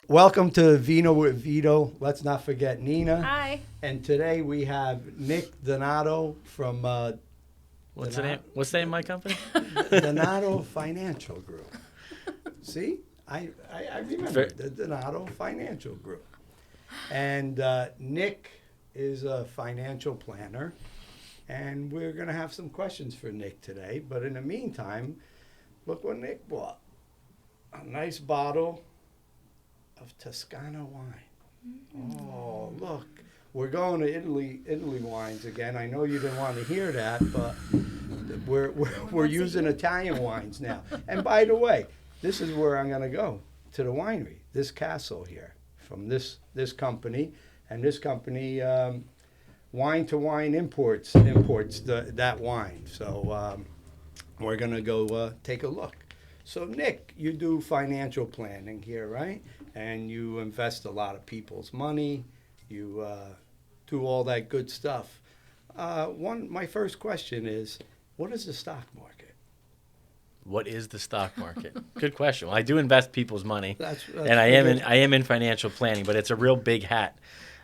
Welcome to Vino with Vito. Let's not forget Nina. Hi. And today we have Nick Donato from What's the name? What's the name of my company? Donato Financial Group. See, I remember the Donato Financial Group. And Nick is a financial planner, and we're going to have some questions for Nick today. But in the meantime, look what Nick bought. A nice bottle of Toscana wine. Oh, look. We're going to Italy wines again. I know you didn't want to hear that, but we're using Italian wines now. And by the way, this is where I'm going to go, to the winery, this castle here, from this company. And this company, Wine to Wine imports that wine. So we're going to go take a look. So, Nick, you do financial planning here, right? And you invest a lot of people's money. You do all that good stuff. My first question is, what is the stock market? What is the stock market? Good question. Well, I do invest people's money, That's and I am in financial planning, but it's a real big hat.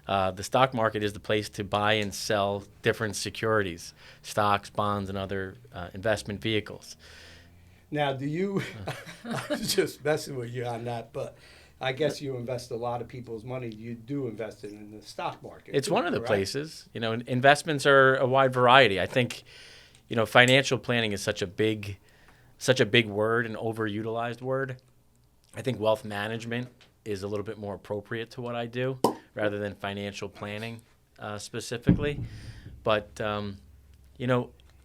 The stock market is the place to buy and sell different securities, stocks, bonds, and other investment vehicles. Now, do you, I was just messing with you on that, but I guess you invest a lot of people's money. You do invest it in the stock market. It's too, one of the correct? places. Investments are a wide variety. I think, financial planning is such a big word and overutilized word. I think wealth management is a little bit more appropriate to what I do rather than financial planning specifically. But,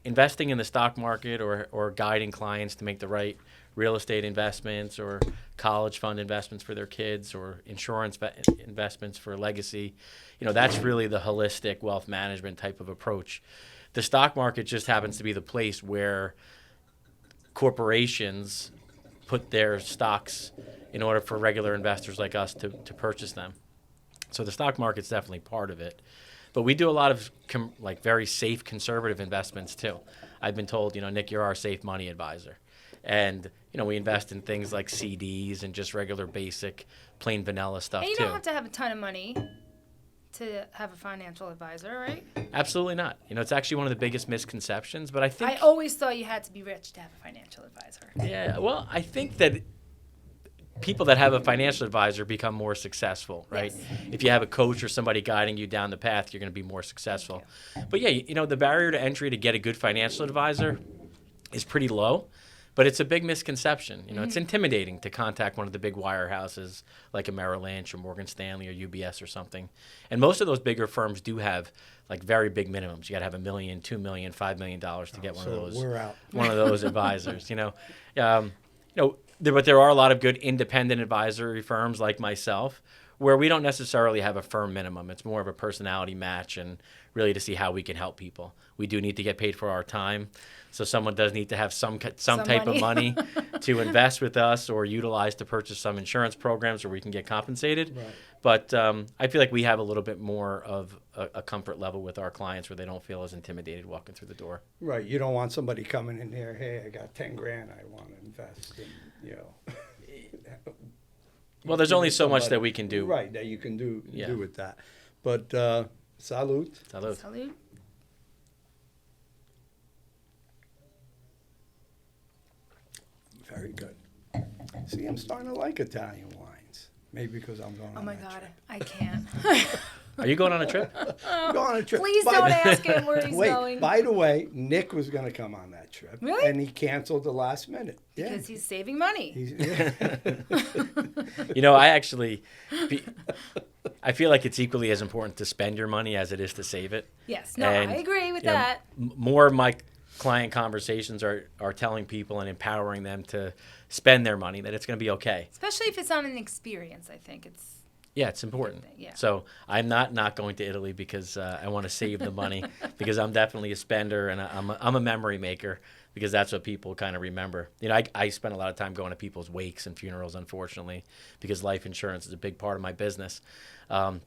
investing in the stock market or guiding clients to make the right real estate investments or college fund investments for their kids or insurance investments for legacy, that's really the holistic wealth management type of approach. The stock market just happens to be the place where corporations put their stocks in order for regular investors like us to purchase them. So the stock market's definitely part of it. But we do a lot of very safe, conservative investments too. I've been told, Nick, you're our safe money advisor. And, we invest in things like CDs and just regular basic, plain vanilla stuff And you too. don't have to have a ton of money to have a financial advisor, right? Absolutely not. It's actually one of the biggest misconceptions, but I think... I always thought you had to be rich to have a financial advisor. Yeah, well, I think that people that have a financial advisor become more successful, right? Yes. If you have a coach or somebody guiding you down the path, you're going to be more successful. But yeah, the barrier to entry to get a good financial advisor is pretty low, but it's a big misconception. It's intimidating to contact one of the big wirehouses like a Merrill Lynch or Morgan Stanley or UBS or something. And most of those bigger firms do have very big minimums. You got to have $1 million, $2 million, $5 million to get one of those. We're out. One of those advisors. But there are a lot of good independent advisory firms like myself where we don't necessarily have a firm minimum. It's more of a personality match and really to see how we can help people. We do need to get paid for our time. So someone does need to have some type of money to invest with us or utilize to purchase some insurance programs where we can get compensated. Right. But I feel like we have a little bit more of a comfort level with our clients where they don't feel as intimidated walking through the door. Right. You don't want somebody coming in there, hey, I got 10 grand I want to invest in, Well, there's only so much that we can do. Right, that you can do with that. But salute. Salute. Salute. Very good. See, I'm starting to like Italian wines. Maybe because I'm going on my that God, trip. I can't. Are you going on a trip? I'm going on a trip. Please don't ask him where he's going. By the way, Nick was going to come on that trip. Really? And he canceled the last minute. Because he's saving money. I feel like it's equally as important to spend your money as it is to save it. Yes, no, I agree with that. More of my client conversations are telling people and empowering them to spend their money, that it's going to be okay. Especially if it's on an experience, I think it's... Yeah, it's important. Yeah. So I'm not going to Italy because I want to save the money because I'm definitely a spender and I'm a memory maker because that's what people kind of remember. I spend a lot of time going to people's wakes and funerals, unfortunately, because life insurance is a big part of my business. And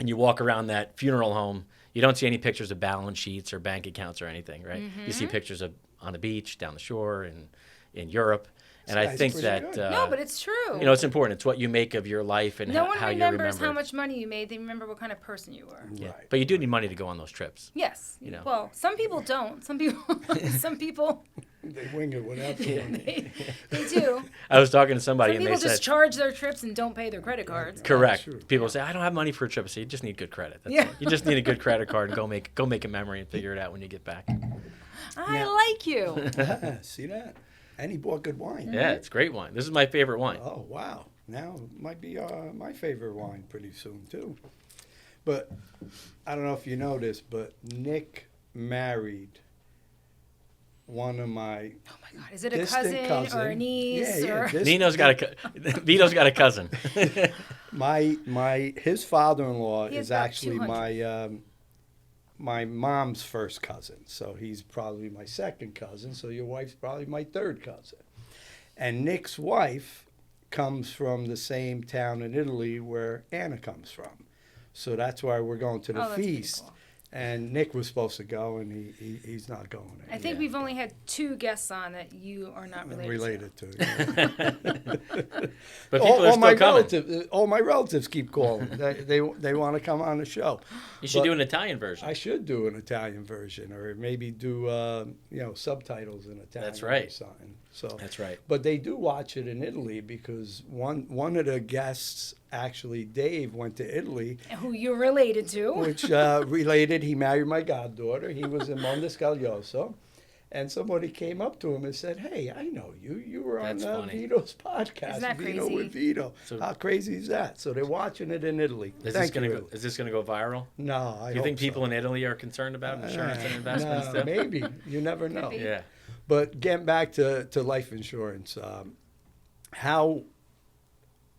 you walk around that funeral home, you don't see any pictures of balance sheets or bank accounts or anything, right? Mm-hmm. You see pictures of on the beach, down the shore, in Europe. And I That's think pretty that good. No, but it's true. it's important. It's what you make of your life and no one how you remembers remember. how much money you made. They remember what kind of person you were. Yeah. Right. But you do need money to go on those trips. Yes. You know. Well, some people don't. Some people. Some people. They wing it without doing it. They do. I was talking to somebody Some and people they just said, charge their trips and don't pay their credit cards. correct. Sure. People say, I don't have money for a trip. I say, you just need good credit. That's Yeah. it. You just need a good credit card and go make a memory and figure it out when you get back. I Now- like you. See that? And he bought good wine. Yeah, it's great wine. This is my favorite wine. Oh, wow. Now it might be my favorite wine pretty soon, too. But I don't know if you know this, but Nick married one of my Oh my God! Is it a distant cousin, or a niece or? Vito's got a cousin. His father-in-law He has is about actually 200. my mom's first cousin. So he's probably my second cousin. So your wife's probably my third cousin. And Nick's wife comes from the same town in Italy where Anna comes from. So that's why we're going to the Oh, that's pretty feast. cool. And Nick was supposed to go, and he's not going. I think we've only had 2 guests on that you are not related to. to. But people are still coming. All my relatives keep calling. They want to come on the show. You should But do an Italian version. I should do an Italian version, or maybe do subtitles in Italian. That's right. Or something. So That's right. But they do watch it in Italy because one of the guests, actually Dave, went to Italy, Who you're related to? which related. He married my goddaughter. He was in Mondescaglioso. And somebody came up to him and said, "Hey, I know you. You were on That's funny. Vito's podcast, Isn't that Vino crazy? with Vito. So- How crazy is that?" So they're watching it in Italy. Is Thank this you. gonna go viral? No, I Do you think hope so. people in Italy are concerned about insurance and investments No, too? maybe. You never know. be. Yeah. But getting back to life insurance, how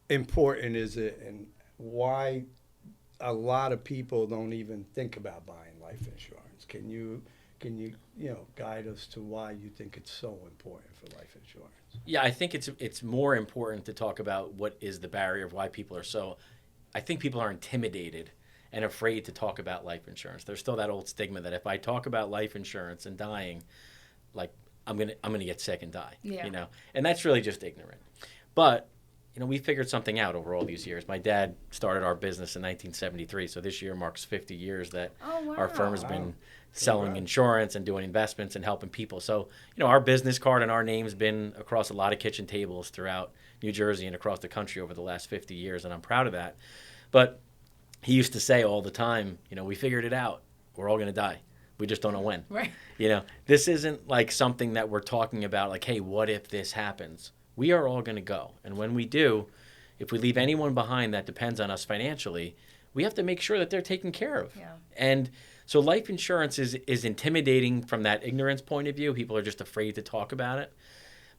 important is it, and why a lot of people don't even think about buying life insurance? Can you guide us to why you think it's so important for life insurance? Yeah, I think it's more important to talk about what is the barrier of why people are so. I think people are intimidated and afraid to talk about life insurance. There's still that old stigma that if I talk about life insurance and dying, like I'm gonna get sick and die. Yeah. And that's really just ignorant. But we figured something out over all these years. My dad started our business in 1973, so this year marks 50 years that Oh, wow. our firm has Wow. been selling Congrats. insurance and doing investments and helping people. So, our business card and our name's been across a lot of kitchen tables throughout New Jersey and across the country over the last 50 years, and I'm proud of that. But he used to say all the time, we figured it out. We're all going to die. We just don't know when. Right. This isn't like something that we're talking about like, hey, what if this happens? We are all going to go. And when we do, if we leave anyone behind that depends on us financially, we have to make sure that they're taken care of. Yeah. And so life insurance is intimidating from that ignorance point of view. People are just afraid to talk about it.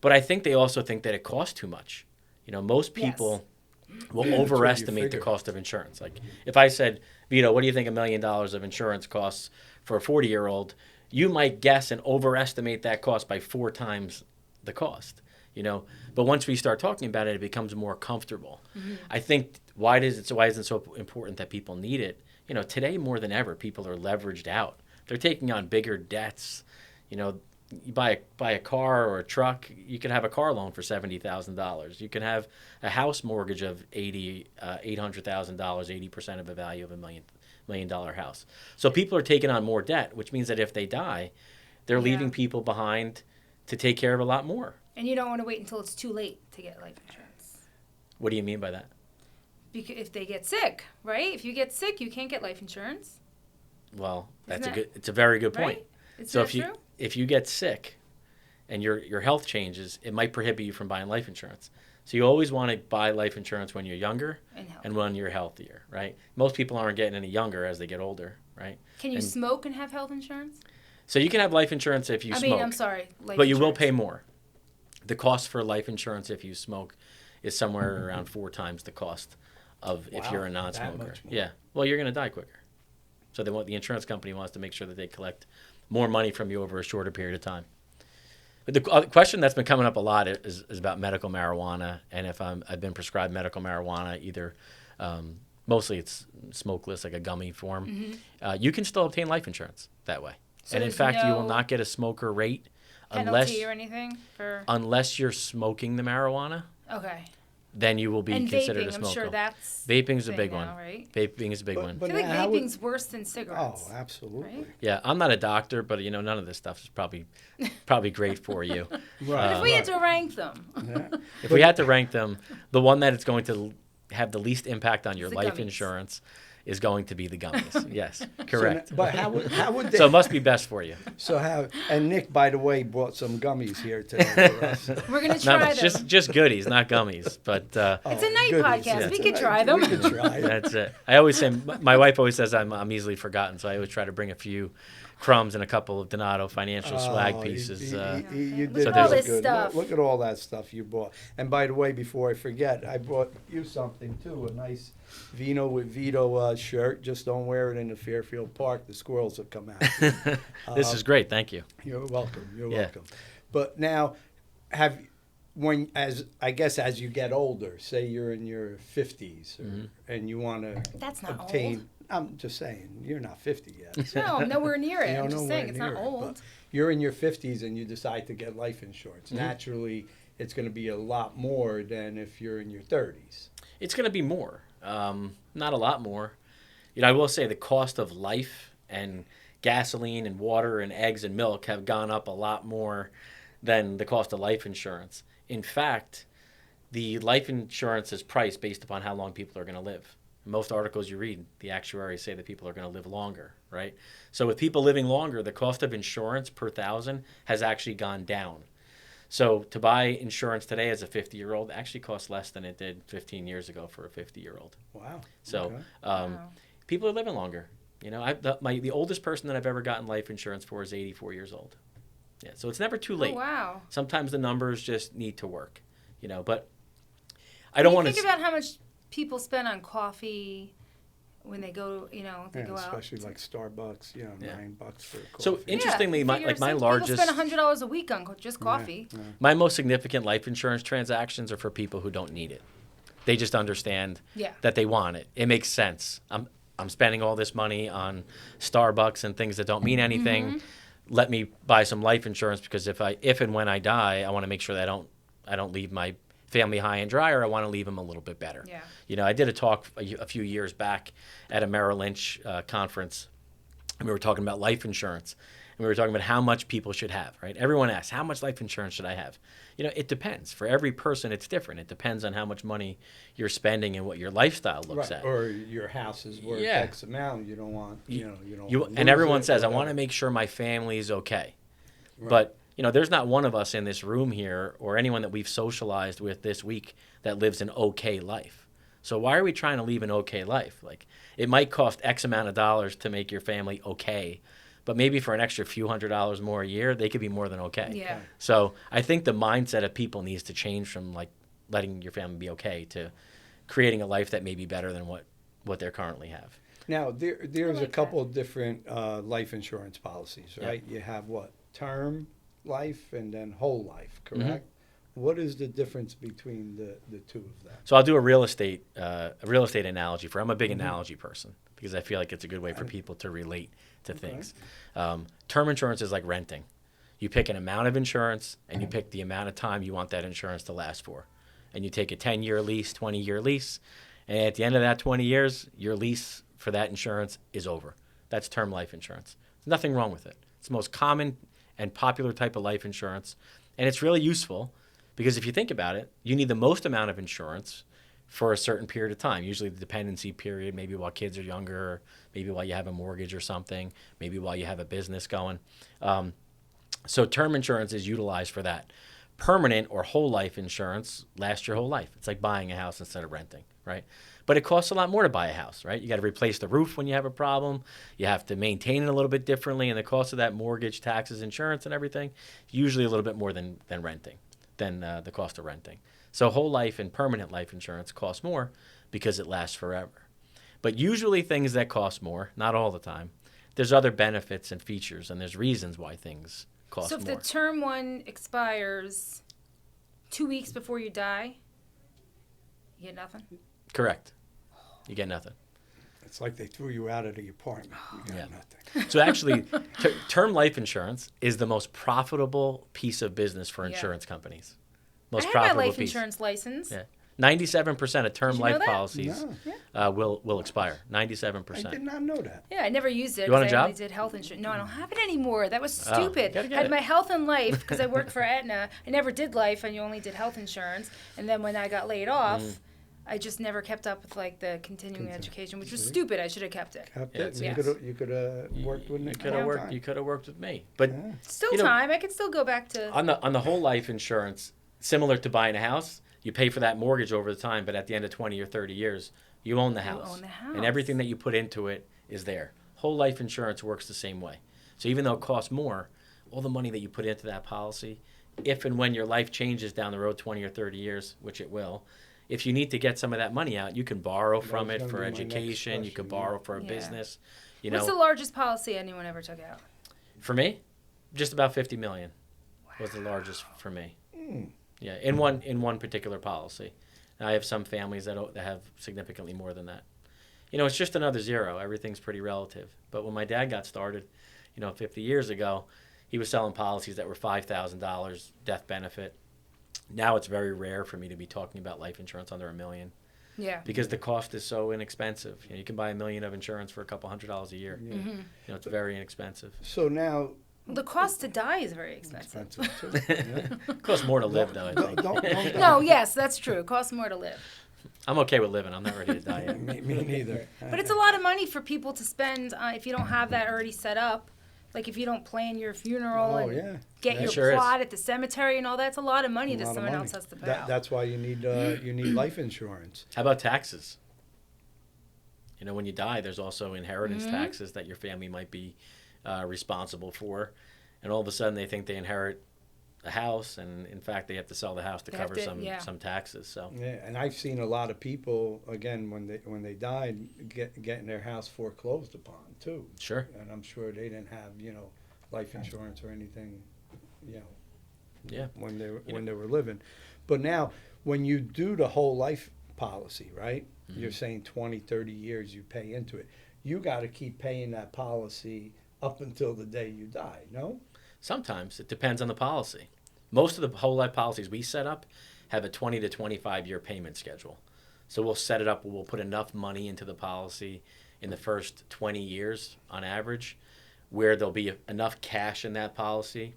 But I think they also think that it costs too much. Most people will Yeah, that's what you overestimate the figure. cost of insurance. Like if I said, Vito, what do you think $1 million of insurance costs for a 40-year-old? You might guess and overestimate that cost by 4 times the cost. But once we start talking about it, it becomes more comfortable. Mm-hmm. I think why isn't it so important that people need it? Today more than ever, people are leveraged out. They're taking on bigger debts. You buy a car or a truck, you can have a car loan for $70,000. You can have a house mortgage of $800,000, 80% of the value of $1 million house. So people are taking on more debt, which means that if they die, they're leaving people behind to take care of a lot more. And you don't want to wait until it's too late to get life insurance. What do you mean by that? Because if they get sick, right? If you get sick, you can't get life insurance. Well, Isn't it's a very good point. Right? Is So that true? if you get sick and your health changes, it might prohibit you from buying life insurance. So you always want to buy life insurance when you're younger and when you're healthier, right? Most people aren't getting any younger as they get older, right? Can you smoke and have health insurance? So you can have life insurance if you smoke. I'm sorry. But you will pay more. The cost for life insurance if you smoke is somewhere around 4 times the cost of if you're a Wow, that non-smoker. much more. Yeah. Well, you're going to die quicker. So the insurance company wants to make sure that they collect more money from you over a shorter period of time. But the question that's been coming up a lot is about medical marijuana, and if I've been prescribed medical marijuana, either mostly it's smokeless, like a gummy form. You can still obtain life insurance that way. So And in there's fact, you will no- not get a smoker rate penalty or anything for? Unless you're smoking the marijuana, Okay. then you will be And considered vaping, a I'm smoker. sure that's Vaping's a thing big now, one. right? Vaping is a big one. I feel like how would- vaping's worse than cigarettes. Oh, absolutely. Right? Yeah, I'm not a doctor, but none of this stuff is probably great for you. Right. But if we had to rank them, Yeah. If we had to rank them, the one that is going to have the least impact on your The life gummies. insurance is going to be the gummies. Yes, So correct. but how would they? So it must be best for you. So how? And Nick, by the way, brought some gummies here today for us. we're gonna No, try it's them. just goodies, not gummies. But It's a night goodies, podcast. yeah. We It's a could night- try them. We could try it. that's it. I always say, my wife always says I'm easily forgotten, so I always try to bring a few crumbs and a couple of Donato financial swag Oh, pieces. You Look did at all real this good. stuff. Look at all that stuff you bought. And by the way, before I forget, I brought you something too. A nice Vino with Vito shirt. Just don't wear it in the Fairfield Park. The squirrels will come out. This is great. Thank you. You're welcome. You're Yeah. welcome. But now, as you get older, say you're in your 50s, and you want to That's not obtain. old. I'm just saying, you're not 50 yet. so- No, I'm nowhere near it. You know, I'm just nowhere saying it's not near it, old. but you're in your 50s and you decide to get life insurance. Naturally, it's going to be a lot more than if you're in your 30s. It's going to be more, not a lot more. I will say the cost of life and gasoline and water and eggs and milk have gone up a lot more than the cost of life insurance. In fact, the life insurance is priced based upon how long people are going to live. Most articles you read, the actuaries say that people are going to live longer, right? So with people living longer, the cost of insurance per thousand has actually gone down. So to buy insurance today as a 50-year-old actually costs less than it did 15 years ago for a 50-year-old. Wow. So Okay. Wow. people are living longer. The oldest person that I've ever gotten life insurance for is 84 years old. Yeah, so it's never too late. Oh, wow. Sometimes the numbers just need to work, but I don't want Think to. about how much people spend on coffee when they go, they Yeah, go out. especially like Starbucks, Yeah. $9 for coffee. So interestingly, my figure some largest, people spend $100 a week on just Yeah, coffee. yeah. my most significant life insurance transactions are for people who don't need it. They just understand Yeah. that they want it. It makes sense. I'm spending all this money on Starbucks and things that don't mean anything. Mm-hmm. Let me buy some life insurance because if and when I die, I want to make sure that I don't leave my family high and dry, or I want to leave them a little bit better. Yeah. I did a talk a few years back at a Merrill Lynch conference, and we were talking about life insurance, and we were talking about how much people should have, right? Everyone asks, how much life insurance should I have? It depends. For every person, it's different. It depends on how much money you're spending and what your lifestyle looks Right. at. Or your house is worth Yeah. X amount. You don't want, you don't You, want to and lose everyone it, says, I whatever. want to make sure my family is okay. Right. But, there's not one of us in this room here or anyone that we've socialized with this week that lives an okay life. So why are we trying to live an okay life? Like, it might cost X amount of dollars to make your family okay, but maybe for an extra few $100s more a year, they could be more than okay. Yeah. So I think the mindset of people needs to change from like letting your family be okay to creating a life that may be better than what they currently have. Now, there's like a couple of different life insurance policies, Yeah. right? You have what? Term life and then whole life, Mm-hmm. correct? What is the difference between the two of them? So I'll do a real estate analogy I'm a big analogy person because I feel like it's a good way for people to relate to things. Term insurance is like renting. You pick an amount of insurance and you pick the amount of time you want that insurance to last for. And you take a 10-year lease, 20-year lease, and at the end of that 20 years, your lease for that insurance is over. That's term life insurance. There's nothing wrong with it. It's the most common and popular type of life insurance, and it's really useful because if you think about it, you need the most amount of insurance for a certain period of time, usually the dependency period, maybe while kids are younger, maybe while you have a mortgage or something, maybe while you have a business going. So term insurance is utilized for that. Permanent or whole life insurance lasts your whole life. It's like buying a house instead of renting, right? But it costs a lot more to buy a house, right? You got to replace the roof when you have a problem. You have to maintain it a little bit differently, and the cost of that mortgage, taxes, insurance, and everything, usually a little bit more than renting, than the cost of renting. So whole life and permanent life insurance costs more because it lasts forever. But usually things that cost more, not all the time, there's other benefits and features, and there's reasons why things cost So if more. the term one expires 2 weeks before you die, you get nothing? Correct. You get nothing. It's like they threw you out of the apartment. You got Yeah. nothing. So actually, term life insurance is the most profitable piece of business for Yeah. insurance companies. I Most have my profitable life piece. insurance license. Yeah. 97% of term Did you know life that? policies No. will expire. I 97%. did not know that. Yeah, I never used it You want a because I only job? did health insurance. No, I don't have it anymore. That was Oh, stupid. you gotta get Had it. my health and life because I worked for Aetna. I never did life, and you only did health insurance. And then when I got laid off, I just never kept up with like the continuing education, which was stupid. I should have kept it. Kept Yeah, it. it's- You could have worked with You Nick. could have worked. You could have worked with me. But Yeah. Still You know- time. I could still go back to. on the whole life insurance, similar to buying a house, you pay for that mortgage over the time, but at the end of 20 or 30 years, you own the house. own the house. And everything that you put into it is there. Whole life insurance works the same way. So even though it costs more, all the money that you put into that policy, if and when your life changes down the road 20 or 30 years, which it will, if you need to get some of that money out, you can borrow from was it gonna for be my next education, you can question, borrow for a Yeah. business. You What's the know, largest policy anyone ever took out? for me, just about 50 million was the largest for me. Mm. Yeah, in one particular policy. I have some families that have significantly more than that. You know, it's just another zero. Everything's pretty relative. But when my dad got started, 50 years ago, he was selling policies that were $5,000 death benefit. Now it's very rare for me to be talking about life insurance under $1 million Yeah. because the cost is so inexpensive. You can buy $1 million of insurance for a couple $100 a year. It's very inexpensive. So now, Well, the cost to die is very expensive. expensive too. Yeah. It costs more to live, though, I think. Don't No, yes, that's true. It costs more to live. I'm okay with living. I'm not ready to die yet. me neither. But it's a lot of money for people to spend if you don't have that already set up. Like if you don't plan your funeral Oh, and yeah. get Yeah. your Sure is. plot at the cemetery and all that's a lot of money A that lot of someone money. else has to pay out. That's why you need life insurance. How about taxes? When you die, there's also inheritance taxes that your family might be responsible for. And all of a sudden they think they inherit a house, and in fact they have to sell the house to They have cover to- some taxes. So Yeah, and I've seen a lot of people again when they died getting their house foreclosed upon too. sure. And I'm sure they didn't have life insurance or anything, Yeah. when they were living. But now when you do the whole life policy, right? You're saying 20, 30 years you pay into it. You got to keep paying that policy up until the day you die. No. Sometimes it depends on the policy. Most of the whole life policies we set up have a 20 to 25 year payment schedule. So we'll set it up, we'll put enough money into the policy in the first 20 years on average, where there'll be enough cash in that policy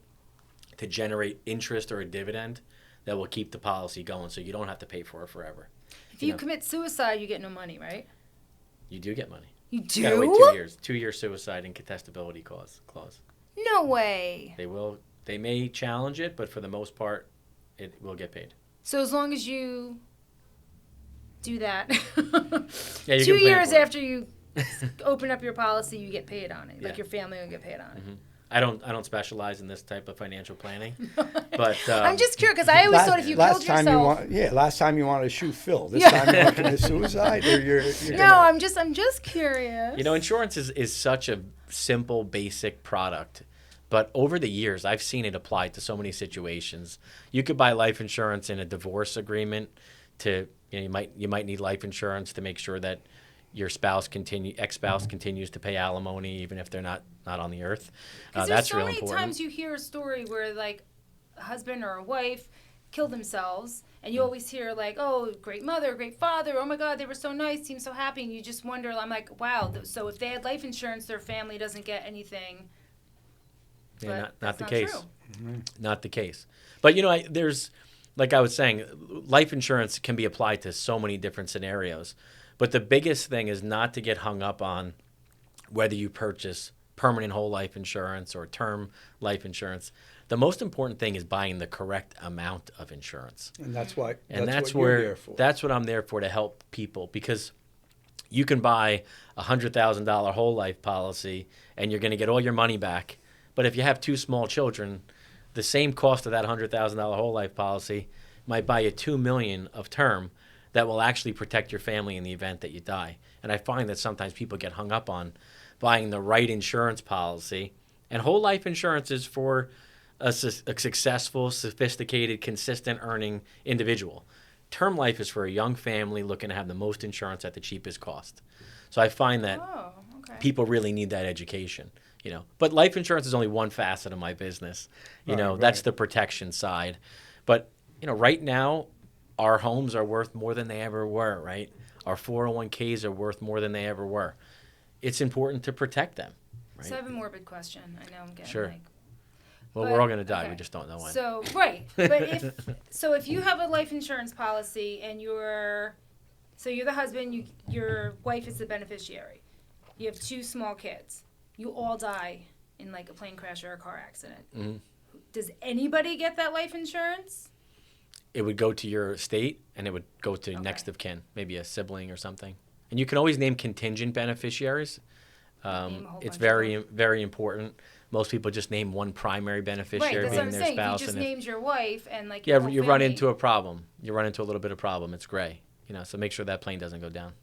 to generate interest or a dividend that will keep the policy going so you don't have to pay for it forever. If you commit suicide, you get no money, right? You do get money. You You gotta wait do? 2 years. 2-year suicide and contestability clause. No way. They may challenge it, but for the most part, it will get paid. So as long as you do that, Yeah, you 2 can plan years for it. after you open up your policy, you get paid on it. Like Yeah. your family will get paid on it. I don't specialize in this type of financial planning, but I'm just curious because I always thought if you killed yourself. Last time you wanted to shoot Phil. This Yeah. time you're looking at suicide, or you're No, gonna- I'm just curious. insurance is such a simple, basic product. But over the years, I've seen it applied to so many situations. You could buy life insurance in a divorce agreement. You might need life insurance to make sure that your ex-spouse continues to pay alimony even if they're not on the earth. Because That's there's so real many important. times you hear a story where like a husband or a wife killed themselves, and you always hear like, "Oh, great mother, great father. Oh my God, they were so nice, seemed so happy." And you just wonder. I'm like, wow. So if they had life insurance, their family doesn't get anything. Yeah, But not that's the not case. true. Not the case. But there's, like I was saying, life insurance can be applied to so many different scenarios. But the biggest thing is not to get hung up on whether you purchase permanent whole life insurance or term life insurance. The most important thing is buying the correct amount of insurance. and that's why. And that's what you're there for. that's what I'm there for, to help people, because you can buy a $100,000 whole life policy and you're going to get all your money back. But if you have 2 small children, the same cost of that $100,000 whole life policy might buy you $2 million of term that will actually protect your family in the event that you die. And I find that sometimes people get hung up on buying the right insurance policy. And whole life insurance is for a successful, sophisticated, consistent earning individual. term life is for a young family looking to have the most insurance at the cheapest cost. So I find that Oh, okay. people really need that education, you know. But life insurance is only one facet of my business. You know, Right, that's right. the protection side. But, you know, right now, our homes are worth more than they ever were, right? Our 401ks are worth more than they ever were. It's important to protect them, right? So I have a morbid question. I know I'm getting Sure. like. Well, but- we're all going to die. okay. We just don't know when. So right, but if you have a life insurance policy and you're the husband, your wife is the beneficiary. You have 2 small kids. You all die in like a plane crash or a car accident. Mhm. Does anybody get that life insurance? It would go to your estate, and it would go to next of kin, maybe a sibling or something. And you can always name contingent beneficiaries. Name a whole It's bunch of very important. Most people just name one primary beneficiary, Right, that's what being I'm their saying. spouse. If you just and named your wife and like yeah, your whole you run family- into a problem. You run into a little bit of problem. It's gray, you know. So make sure that plane doesn't go down.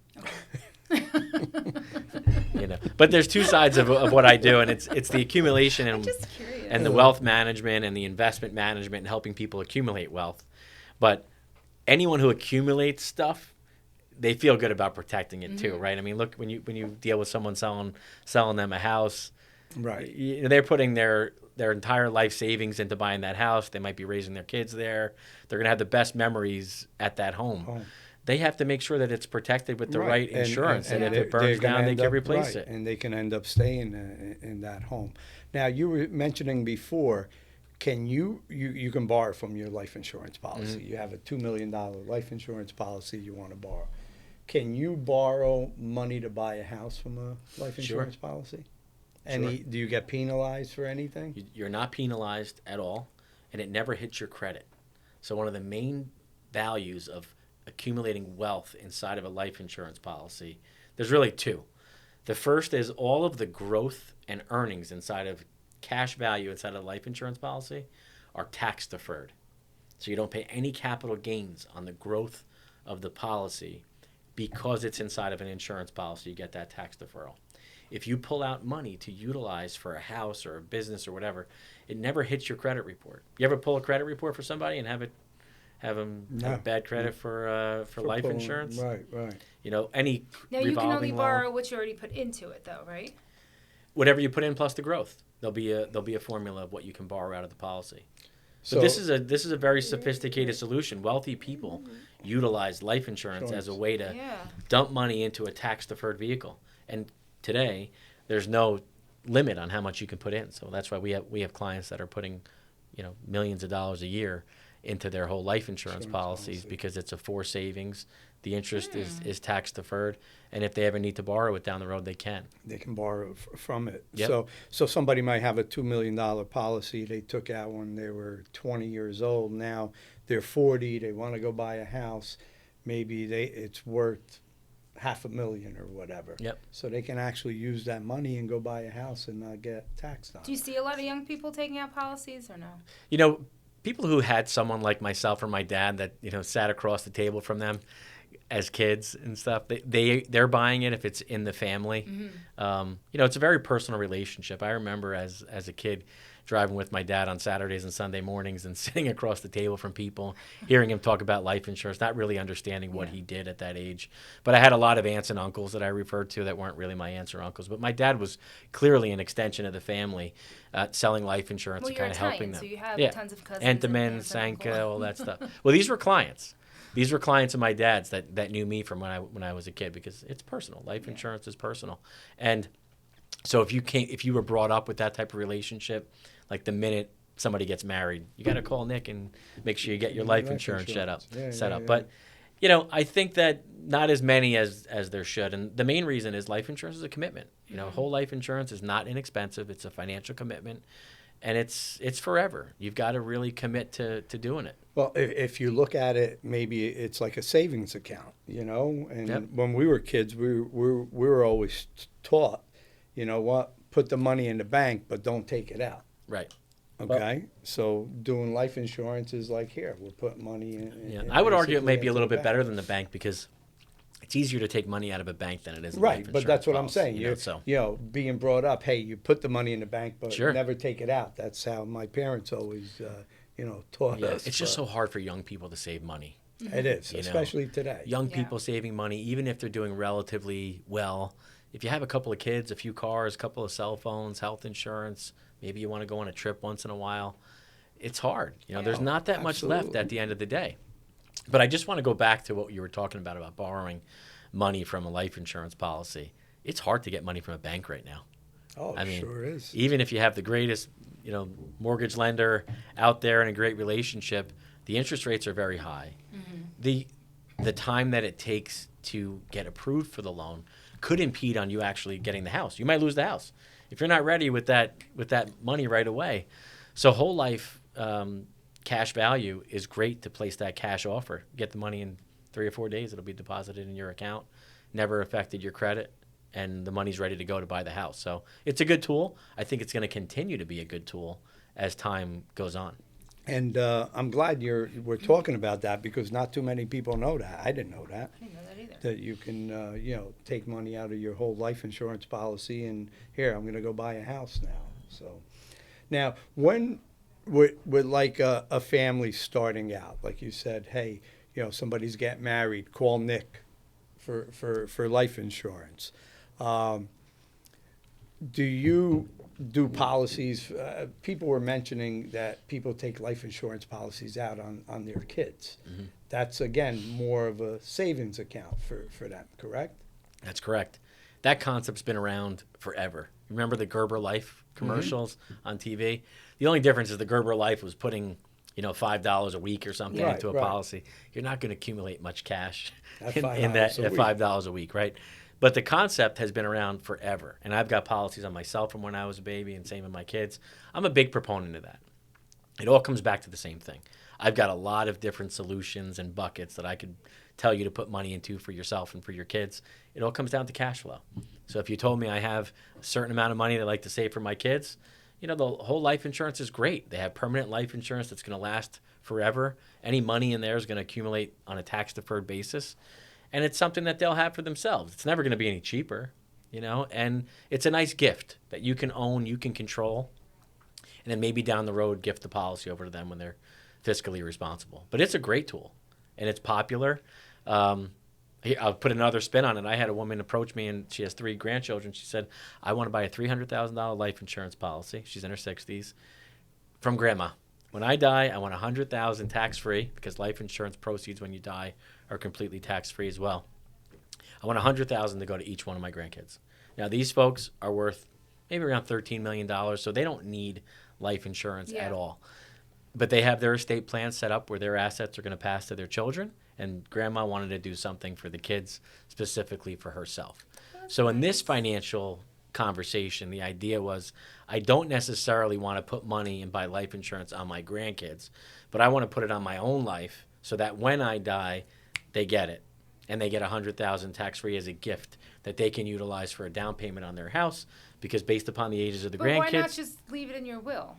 You know, but there's 2 sides of what I do, and it's the accumulation I'm and just curious. and the wealth management and the investment management and helping people accumulate wealth. But anyone who accumulates stuff, they feel good about protecting it too, right? I mean, look, when you deal with someone selling them a house, Right. they're putting their entire life savings into buying that house. They might be raising their kids there. They're gonna have the best memories at that home. They have to make sure that it's protected with the right insurance, and if it burns down, they can replace it. And they can end up staying in that home. Now, you were mentioning before, can you can borrow from your life insurance policy. You have a $2 million life insurance policy you want to borrow. Can you borrow money to buy a house from a life insurance policy? Do you get penalized for anything? You're not penalized at all, and it never hits your credit. So one of the main values of accumulating wealth inside of a life insurance policy, there's really 2. The first is all of the growth and earnings inside of cash value inside of a life insurance policy are tax deferred. So you don't pay any capital gains on the growth of the policy because it's inside of an insurance policy. You get that tax deferral. If you pull out money to utilize for a house or a business or whatever, it never hits your credit report. You ever pull a credit report for somebody and have them have bad credit for life insurance? Right. You know, any Now you can only revolving borrow loan, what you already put into it, though, right? whatever you put in plus the growth. There'll be a formula of what you can borrow out of the policy. So So this is a very sophisticated solution. Wealthy people utilize life insurance as a way to Yeah. dump money into a tax deferred vehicle. And today there's no limit on how much you can put in. So that's why we have clients that are putting, you know, millions of dollars a year into their whole life insurance policies because it's a forced savings. The interest is tax deferred, and if they ever need to borrow it down the road, they can. they can borrow from it. Yep. So somebody might have a $2 million policy they took out when they were 20 years old. Now they're 40. They want to go buy a house. Maybe it's worth $500,000 or whatever. Yep. So they can actually use that money and go buy a house and not get taxed on Do you see a lot of young people taking out policies or no? You know, people who had someone like myself or my dad that, you know, sat across the table from them as kids and stuff, they're buying it if it's in the family. You know, it's a very personal relationship. I remember as a kid driving with my dad on Saturdays and Sunday mornings and sitting across the table from people, hearing him talk about life insurance, not really understanding what he did at that age. But I had a lot of aunts and uncles that I referred to that weren't really my aunts or uncles. But my dad was clearly an extension of the family, selling life insurance Well, and you're kind of Italian, helping them. so you have tons of cousins. and Entenmann, aunts and Sanka, uncles. all that stuff. Well, these were clients. These were clients of my dad's that knew me from when I was a kid because it's personal. Life insurance is personal. And so if you were brought up with that type of relationship, like the minute somebody gets married, you got to call Nick and make sure you get your life insurance set up. But you know, I think that not as many as there should. And the main reason is life insurance is a commitment. You know, whole life insurance is not inexpensive. It's a financial commitment. And it's forever. You've got to really commit to doing it. Well, if you look at it, maybe it's like a savings account, you know. And Yep. when we were kids, we were always taught, you know what, put the money in the bank, but don't take it out. Right. Okay, so doing life insurance is like here, we're putting money in. Yeah. in I would argue it basically may be a into little the bit better bank. than the bank because it's easier to take money out of a bank than it is a Right, life but that's insurance what I'm policy, saying. you know, so. You know, being brought up, hey, you put the money in the bank, but Sure. never take it out. That's how my parents always, you know, taught Yeah, us. it's just so hard for young people to save money. It is, You know, especially today. Young Yeah. people saving money, even if they're doing relatively well. If you have a couple of kids, a few cars, a couple of cell phones, health insurance, maybe you want to go on a trip once in a while, it's hard. You know, there's Oh, not that much left absolutely. at the end of the day. But I just want to go back to what you were talking about borrowing money from a life insurance policy. It's hard to get money from a bank right now. Oh, I mean, sure is. Even if you have the greatest, mortgage lender out there and a great relationship, the interest rates are very high. The time that it takes to get approved for the loan could impede on you actually getting the house. You might lose the house if you're not ready with that money right away. So whole life cash value is great to place that cash offer. Get the money in 3 or 4 days. It'll be deposited in your account. Never affected your credit, and the money's ready to go to buy the house. So it's a good tool. I think it's going to continue to be a good tool as time goes on. And I'm glad we're talking about that because not too many people know that. I didn't know that. I didn't know that either. That you can, take money out of your whole life insurance policy and here, I'm going to go buy a house now. So now, when with like a family starting out, like you said, hey, somebody's getting married, call Nick for life insurance. Do you do policies? People were mentioning that people take life insurance policies out on their kids. Mm-hmm. That's, again, more of a savings account for them, correct? That's correct. That concept's been around forever. Remember the Gerber Life commercials on TV? The only difference is the Gerber Life was putting, $5 a week or something Right, into a right. policy. You're not going to accumulate much cash At in $5 that a at week. $5 a week, right? But the concept has been around forever. And I've got policies on myself from when I was a baby and same with my kids. I'm a big proponent of that. It all comes back to the same thing. I've got a lot of different solutions and buckets that I could tell you to put money into for yourself and for your kids. It all comes down to cash flow. So if you told me I have a certain amount of money that I like to save for my kids, the whole life insurance is great. They have permanent life insurance that's going to last forever. Any money in there is going to accumulate on a tax-deferred basis. And it's something that they'll have for themselves. It's never going to be any cheaper, and it's a nice gift that you can own, you can control, and then maybe down the road gift the policy over to them when they're fiscally responsible. But it's a great tool, and it's popular. I'll put another spin on it. I had a woman approach me, and she has 3 grandchildren. She said, I want to buy a $300,000 life insurance policy. She's in her 60s from grandma. When I die, I want $100,000 tax-free because life insurance proceeds when you die are completely tax-free as well. I want $100,000 to go to each one of my grandkids. Now, these folks are worth maybe around $13 million, so they don't need life insurance at all. But they have their estate plan set up where their assets are going to pass to their children, and grandma wanted to do something for the kids specifically for herself. So in this financial conversation, the idea was I don't necessarily want to put money and buy life insurance on my grandkids, but I want to put it on my own life so that when I die, they get it. And they get $100,000 tax-free as a gift that they can utilize for a down payment on their house because based upon the ages of the But grandkids. why not just leave it in your will?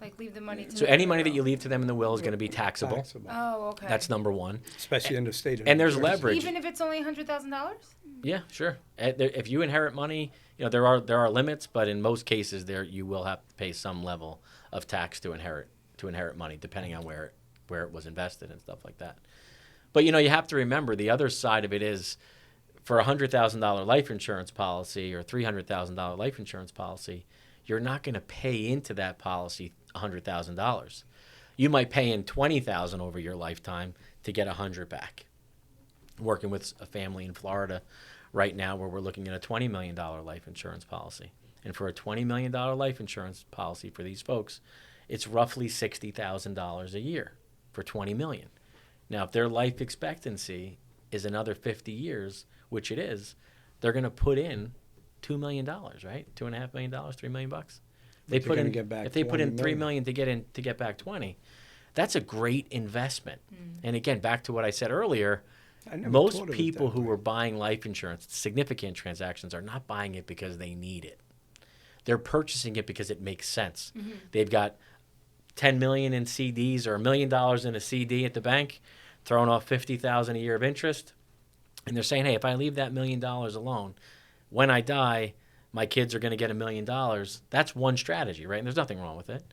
Like leave the money to So them any in money your that you will. leave to them in the will is going to be taxable. Oh, okay. That's number one. Especially in the state of And New there's Jersey. leverage. Even if it's only $100,000? Yeah, sure. If you inherit money, there are limits, but in most cases, you will have to pay some level of tax to inherit money, depending on where it was invested and stuff like that. But you have to remember the other side of it is, for a $100,000 life insurance policy or $300,000 life insurance policy, you're not going to pay into that policy $100,000. You might pay in $20,000 over your lifetime to get $100,000 back. Working with a family in Florida right now where we're looking at a $20 million life insurance policy. And for a $20 million life insurance policy for these folks, it's roughly $60,000 a year for $20 million. Now, if their life expectancy is another 50 years, which it is, they're going to put in $2 million, right? $2.5 million, $3 million bucks. But they're gonna get back If they put in $20 $3 million to get back 20, that's a great investment. And again, back to what I said earlier, I never thought most of it people that who way. are buying life insurance, significant transactions, are not buying it because they need it. They're purchasing it because it makes sense. They've got $10 million in CDs or $1 million in a CD at the bank, throwing off $50,000 a year of interest, and they're saying, hey, if I leave that $1 million alone, when I die, my kids are going to get $1 million. That's one strategy, right? And there's nothing wrong with it.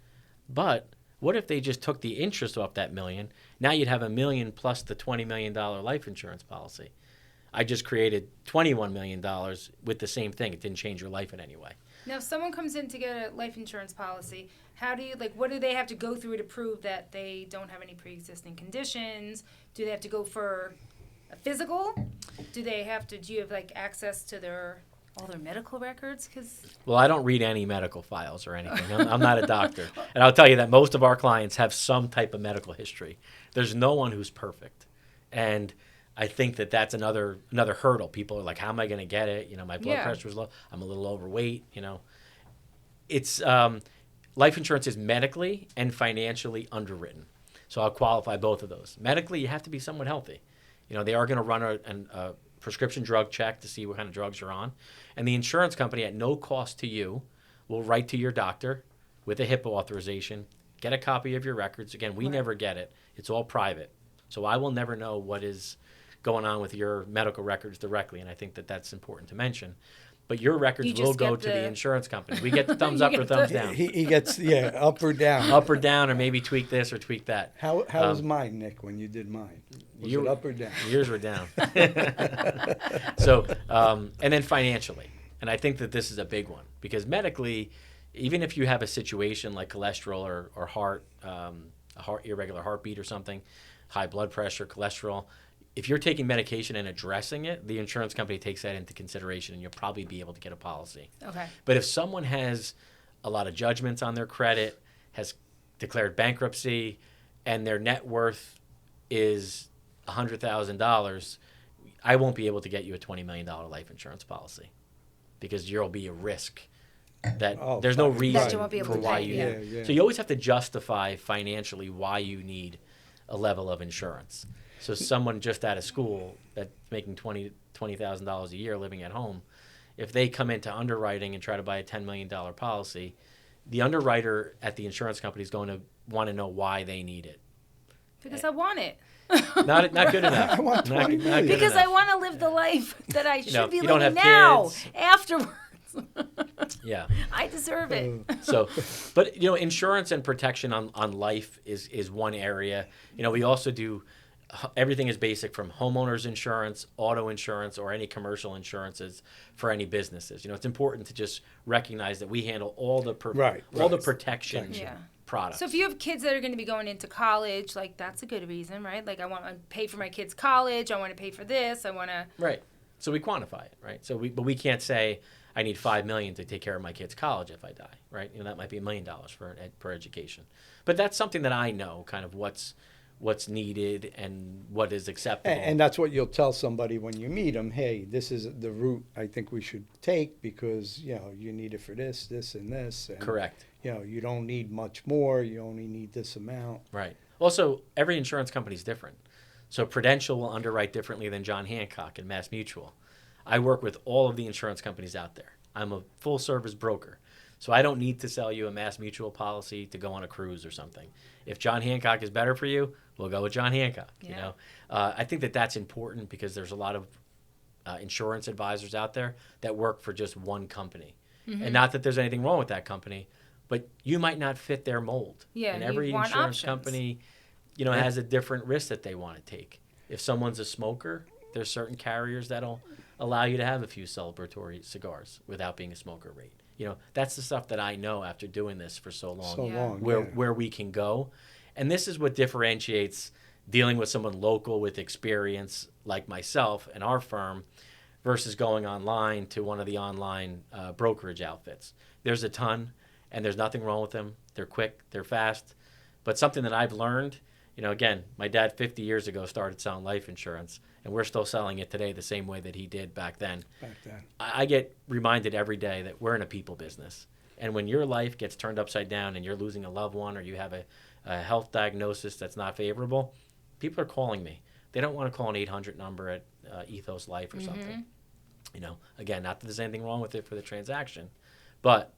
But What if they just took the interest off that $1 million? Now you'd have $1 million plus the $20 million life insurance policy. I just created $21 million with the same thing. It didn't change your life in any way. Now, if someone comes in to get a life insurance policy, how do you, what do they have to go through to prove that they don't have any pre-existing conditions? Do they have to go for a physical? Do you have, access to all their medical records? Well, I don't read any medical files or anything. I'm not a doctor. And I'll tell you that most of our clients have some type of medical history. There's no one who's perfect. And I think that that's another hurdle. People are like, how am I going to get it? My blood pressure is low. I'm a little overweight. It's life insurance is medically and financially underwritten. So I'll qualify both of those. Medically, you have to be somewhat healthy. They are going to run a prescription drug check to see what kind of drugs you're on. And the insurance company, at no cost to you, will write to your doctor with a HIPAA authorization, get a copy of your records. Again, we never get it. It's all private. So I will never know what is going on with your medical records directly, and I think that that's important to mention. But your records will go to the insurance company. We get the thumbs up or thumbs down. He gets, up or down. Up or down, or maybe tweak this or tweak that. How was mine, Nick, when you did mine? Was it up or down? Yours were down. So, and then financially. And I think that this is a big one, because medically, even if you have a situation like cholesterol or heart, irregular heartbeat or something, high blood pressure, cholesterol, if you're taking medication and addressing it, the insurance company takes that into consideration, and you'll probably be able to get a policy. Okay. But if someone has a lot of judgments on their credit, has declared bankruptcy, and their net worth is $100,000, I won't be able to get you a $20 million life insurance policy, because you'll be a risk that there's no reason for why you need it. So you always have to justify financially why you need a level of insurance. So someone just out of school that's making $20,000 a year living at home, if they come into underwriting and try to buy a $10 million policy, the underwriter at the insurance company is going to want to know why they need it. Because I want it. Not good enough. I want 20 million. Because I want to live the life that I should be you don't living have now, kids. afterwards. Yeah. I deserve it. So, but insurance and protection on life is one area. We also do, everything is basic from homeowners insurance, auto insurance, or any commercial insurances for any businesses. It's important to just recognize that we handle all the the protection products. So if you have kids that are going to be going into college, that's a good reason, right? I want to pay for my kids' college. I want to pay for this. I want to. Right. So we quantify it, right? But we can't say I need $5 million to take care of my kids' college if I die, right? That might be $1 million per education. But that's something that I know kind of what's needed and what is acceptable. And that's what you'll tell somebody when you meet them. Hey, this is the route I think we should take, because you need it for this, and this. And, correct. You don't need much more. You only need this amount. Right. Also, every insurance company is different. So Prudential will underwrite differently than John Hancock and Mass Mutual. I work with all of the insurance companies out there. I'm a full service broker. So I don't need to sell you a Mass Mutual policy to go on a cruise or something. If John Hancock is better for you, we'll go with John Hancock. Yeah. I think that that's important, because there's a lot of insurance advisors out there that work for just one company. Mm-hmm. And not that there's anything wrong with that company, but you might not fit their mold. Yeah, and every insurance company, has a different risk that they want to take. If someone's a smoker, there's certain carriers that'll allow you to have a few celebratory cigars without being a smoker rate. That's the stuff that I know after doing this for so long. Where we can go. And this is what differentiates dealing with someone local with experience like myself and our firm versus going online to one of the online brokerage outfits. There's a ton, and there's nothing wrong with them. They're quick, they're fast. But something that I've learned, again, my dad 50 years ago started selling life insurance, and we're still selling it today the same way that he did back then. I get reminded every day that we're in a people business. And when your life gets turned upside down and you're losing a loved one, or you have a health diagnosis that's not favorable, people are calling me. They don't want to call an 800 number at Ethos Life or something. Again, not that there's anything wrong with it for the transaction, but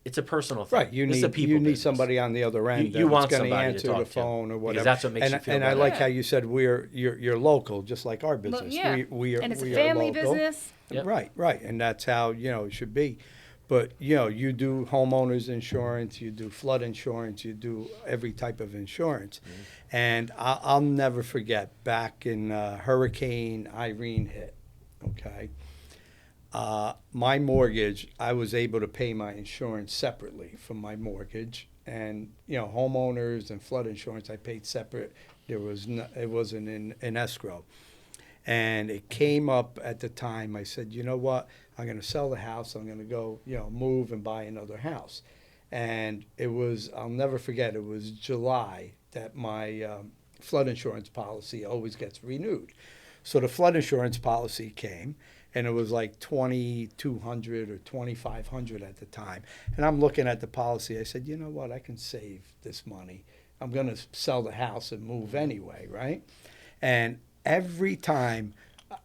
it's a personal thing. Right, you need somebody on the other end you want that's going to somebody answer to the talk phone to, or whatever. because that's what makes you feel And better. I like how you said you're local, just like our business. Yeah. We are, and it's we a family are local. business. Yep. Right, and that's how it should be. But, you do homeowners insurance, you do flood insurance, you do every type of insurance. And I'll never forget back in Hurricane Irene hit, okay? My mortgage, I was able to pay my insurance separately from my mortgage. And, homeowners and flood insurance, I paid separate. It wasn't in escrow. And it came up at the time. I said, you know what? I'm going to sell the house. I'm going to go, move and buy another house. And I'll never forget, it was July that my flood insurance policy always gets renewed. So the flood insurance policy came, and it was like $2,200 or $2,500 at the time. And I'm looking at the policy. I said, you know what? I can save this money. I'm going to sell the house and move anyway, right? And every time,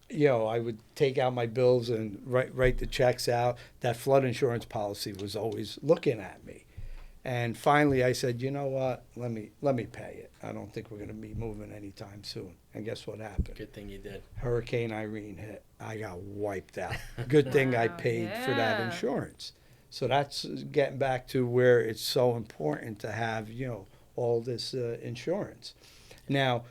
I would take out my bills and write the checks out, that flood insurance policy was always looking at me. And finally I said, you know what, let me pay it. I don't think we're going to be moving anytime soon. And guess what happened? Good thing you did. Hurricane Irene hit. I got wiped out. Good thing I paid for that insurance. So that's getting back to where it's so important to have, all this insurance. Now,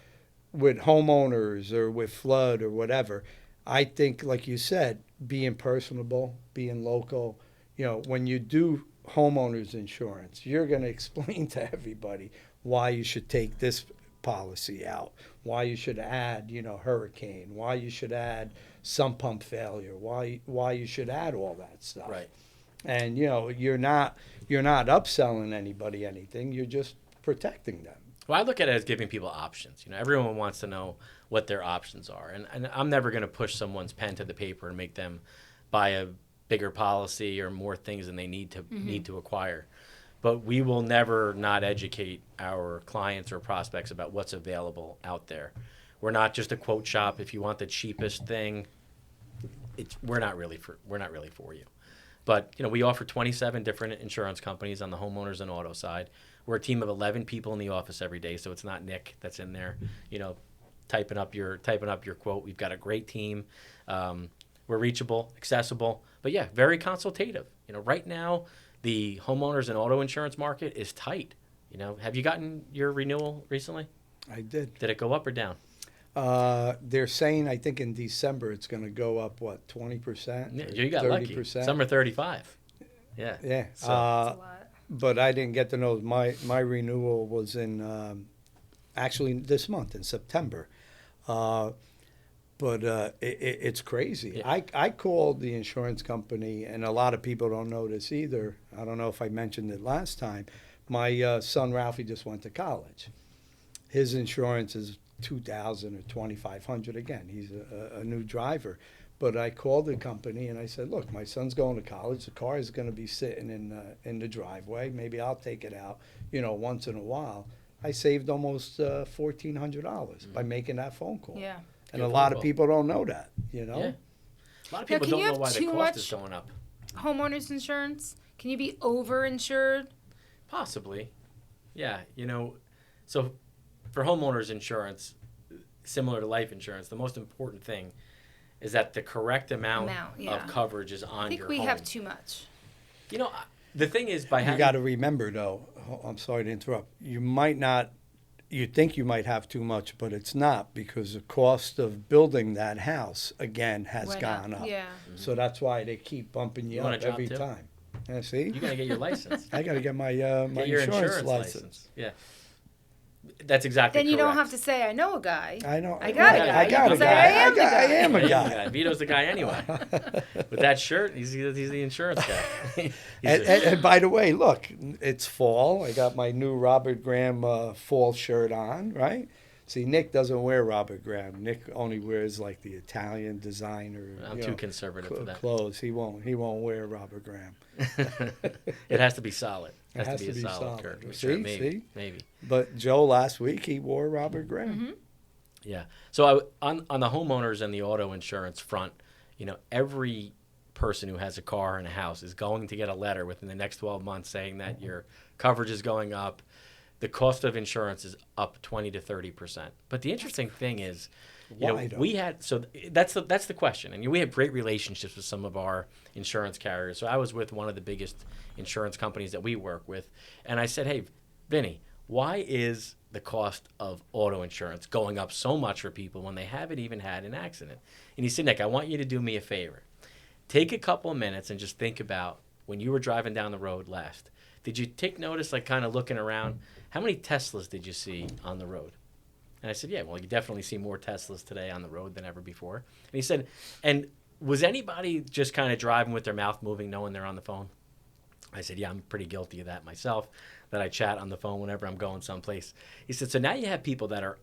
with homeowners or with flood or whatever, I think, like you said, being personable, being local, when you do homeowners insurance, you're going to explain to everybody why you should take this policy out, why you should add, hurricane, why you should add sump pump failure, why you should add all that stuff. Right. And, you're not upselling anybody anything, you're just protecting them. Well, I look at it as giving people options. Everyone wants to know what their options are. And I'm never going to push someone's pen to the paper and make them buy a bigger policy or more things than they need to acquire. But we will never not educate our clients or prospects about what's available out there. We're not just a quote shop. If you want the cheapest thing, we're not really for you. But, we offer 27 different insurance companies on the homeowners and auto side. We're a team of 11 people in the office every day, so it's not Nick that's in there, typing up your quote. We've got a great team. We're reachable, accessible, but yeah, very consultative. Right now, the homeowners and auto insurance market is tight. Have you gotten your renewal recently? I did. Did it go up or down? They're saying, I think in December it's going to go up, 20%? Yeah, you got 30%? Lucky. Some are 35. Yeah. Yeah. That's a lot. But I didn't get to know. My renewal was in actually this month in September. But it's crazy. Yeah. I called the insurance company, and a lot of people don't know this either. I don't know if I mentioned it last time. My son Ralphie just went to college. His insurance is $2,000 or $2,500. Again, he's a new driver. But I called the company and I said, look, my son's going to college. The car is going to be sitting in the driveway. Maybe I'll take it out, once in a while. I saved almost $1,400 by making that phone call. Yeah. And a lot of people don't know that, Yeah. A lot of people Can don't you know have why the too cost much is going up. Homeowners insurance? Can you be overinsured? Possibly. Yeah. So for homeowners insurance, similar to life insurance, the most important thing is that the correct amount of coverage is on your home. I think we have too much. The thing is, by having... You got to remember, though, I'm sorry to interrupt, you think you might have too much, but it's not, because the cost of building that house, again, has gone up. Yeah. Mm-hmm. So that's why they keep bumping you up every time. Yeah, see? You got to get your license. I got to get my my your insurance license. Yeah. That's exactly Then you correct. don't have to say, I know a guy. I know. I got a guy. I got a You guy. say, I am the guy. I am a guy. Vito's the guy anyway. With that shirt, he's the insurance guy. And by the way, look, it's fall. I got my new Robert Graham fall shirt on, right? See, Nick doesn't wear Robert Graham. Nick only wears like the Italian designer. I'm too conservative for that. Clothes. He won't wear Robert Graham. It has to be on It has to be solid. Shirt. See? Maybe. But Joe last week he wore Robert Graham. Mm-hmm. Yeah. So on the homeowners and the auto insurance front, every person who has a car and a house is going to get a letter within the next 12 months saying that your coverage is going up. The cost of insurance is up 20 to 30%. But the interesting thing is, Why don't? we had that's the question, and we have great relationships with some of our insurance carriers. So I was with one of the biggest insurance companies that we work with, and I said, "Hey, Vinny, why is the cost of auto insurance going up so much for people when they haven't even had an accident?" And he said, "Nick, I want you to do me a favor. Take a couple of minutes and just think about when you were driving down the road last. Did you take notice, like kind of looking around, how many Teslas did you see on the road?" And I said, "Yeah, well, you definitely see more Teslas today on the road than ever before." And he said, "And was anybody just kind of driving with their mouth moving knowing they're on the phone?" I said, "Yeah, I'm pretty guilty of that myself, that I chat on the phone whenever I'm going someplace." He said, "So now you have people that are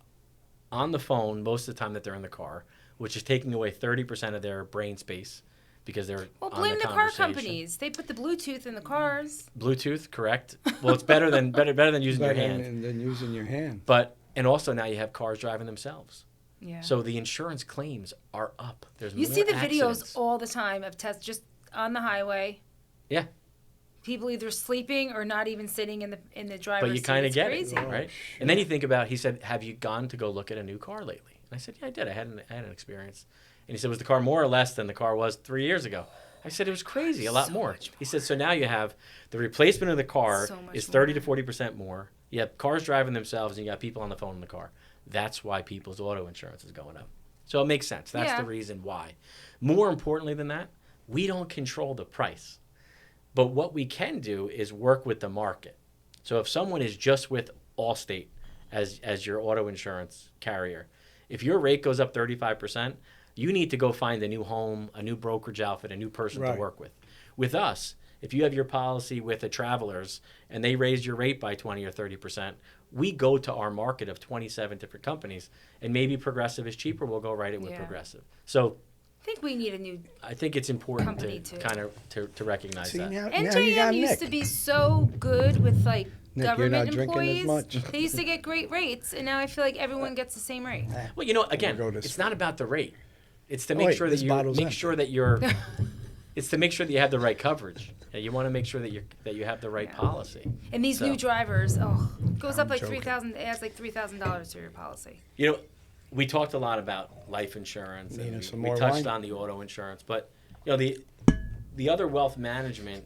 on the phone most of the time that they're in the car, which is taking away 30% of their brain space because they're Well, on blame the car conversation." companies. They put the Bluetooth in the cars. Bluetooth, correct. Well, it's better than using your hand. Than using your hand. And also now you have cars driving themselves. Yeah. So the insurance claims are up. There's You more see the accidents. videos all the time of tests just on the highway. Yeah. People either sleeping or not even sitting in the driver's But you seat. kind of It's get crazy. it, right? And then you think about, he said, "Have you gone to go look at a new car lately?" And I said, "Yeah, I did. I had an experience." And he said, "Was the car more or less than the car was 3 years ago?" I said, "It was crazy, a lot So more." much more. He said, "So now you have the replacement of the car So much is 30 more. to 40% more. You have cars driving themselves and you got people on the phone in the car. That's why people's auto insurance is going up." So it makes sense. That's Yeah. the reason why. More importantly than that, we don't control the price. But what we can do is work with the market. So if someone is just with Allstate as your auto insurance carrier, if your rate goes up 35%, you need to go find a new home, a new brokerage outfit, a new person to Right. work with. With us, if you have your policy with the Travelers and they raise your rate by 20 or 30%, we go to our market of 27 different companies, and maybe Progressive is cheaper, we'll go write it with Yeah. Progressive. So I think we need a new. I think it's important Company to too. kind of to recognize See, that. now you NJM got used Nick. to be so good with like Nick, you're government not drinking as employees. much. They used to get great rates, and now I feel like everyone gets the same rate. Well, you know, again, go this it's not about the rate. It's to Oh, make wait, sure that this you bottle's make empty. sure that you're. It's to make sure that you have the right coverage. Yeah, you want to make sure that you have the right Yeah. policy. And these So- new drivers, it goes I'm up like joking. $3,000. It adds like $3,000 to your policy. You know, we talked a lot about life insurance Nina, and some we more touched wine? on the auto insurance, but you know the other wealth management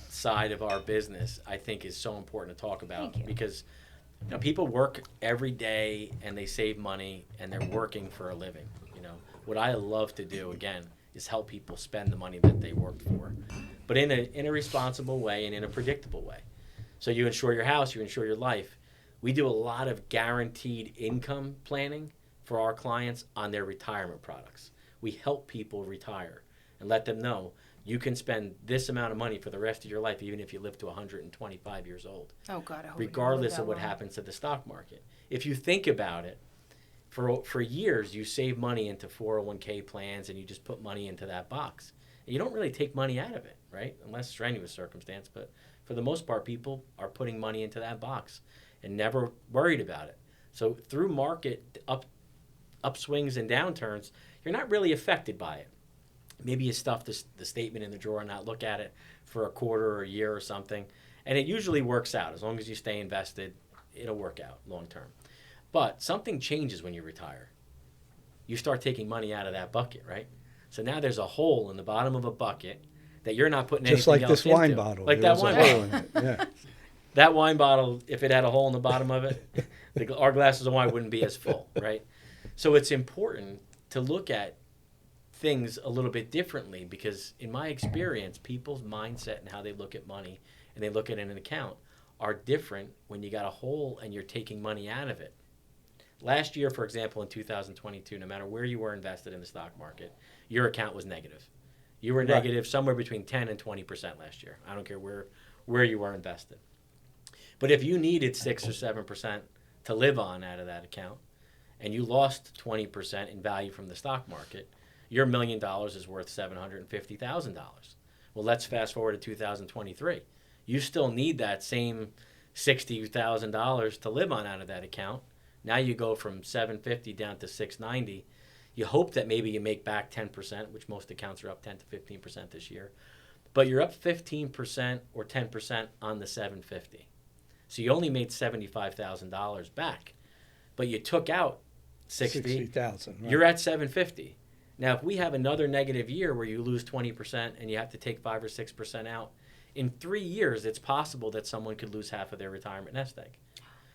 side of our business, I think, is so important to talk about Thank you. because you know people work every day and they save money and they're working for a living. You know, what I love to do again is help people spend the money that they worked for, but in a responsible way and in a predictable way. So you insure your house, you insure your life. We do a lot of guaranteed income planning for our clients on their retirement products. We help people retire and let them know you can spend this amount of money for the rest of your life, even if you live to 125 years old, Oh God, I hope regardless we don't of live what that long. happens to the stock market. If you think about it, for years you save money into 401k plans and you just put money into that box. And you don't really take money out of it, right? Unless strenuous circumstance, but for the most part, people are putting money into that box and never worried about it. So through market upswings and downturns, you're not really affected by it. Maybe you stuff the statement in the drawer and not look at it for a quarter or a year or something. And it usually works out. As long as you stay invested, it'll work out long term. But something changes when you retire. You start taking money out of that bucket, right? So now there's a hole in the bottom of a bucket that you're not putting Just anything like else this wine into. bottle. Like There that was a wine hole bottle. in it. Yeah. That wine bottle, if it had a hole in the bottom of it, our glasses of wine wouldn't be as full, right? So it's important to look at things a little bit differently because in my experience, people's mindset and how they look at money and they look at an account are different when you got a hole and you're taking money out of it. Last year, for example, in 2022, no matter where you were invested in the stock market, your account was negative. You were Right. negative somewhere between 10 and 20% last year. I don't care where you were invested. But if you needed 6 or 7% to live on out of that account and you lost 20% in value from the stock market, your $1 million is worth $750,000. Well, let's fast forward to 2023. You still need that same $60,000 to live on out of that account. Now you go from $750 down to $690. You hope that maybe you make back 10%, which most accounts are up 10 to 15% this year. But you're up 15% or 10% on the $750. So you only made $75,000 back. But you took out 60,000. Right. You're at 750. Now, if we have another negative year where you lose 20% and you have to take 5 or 6% out, in 3 years, it's possible that someone could lose half of their retirement nest egg.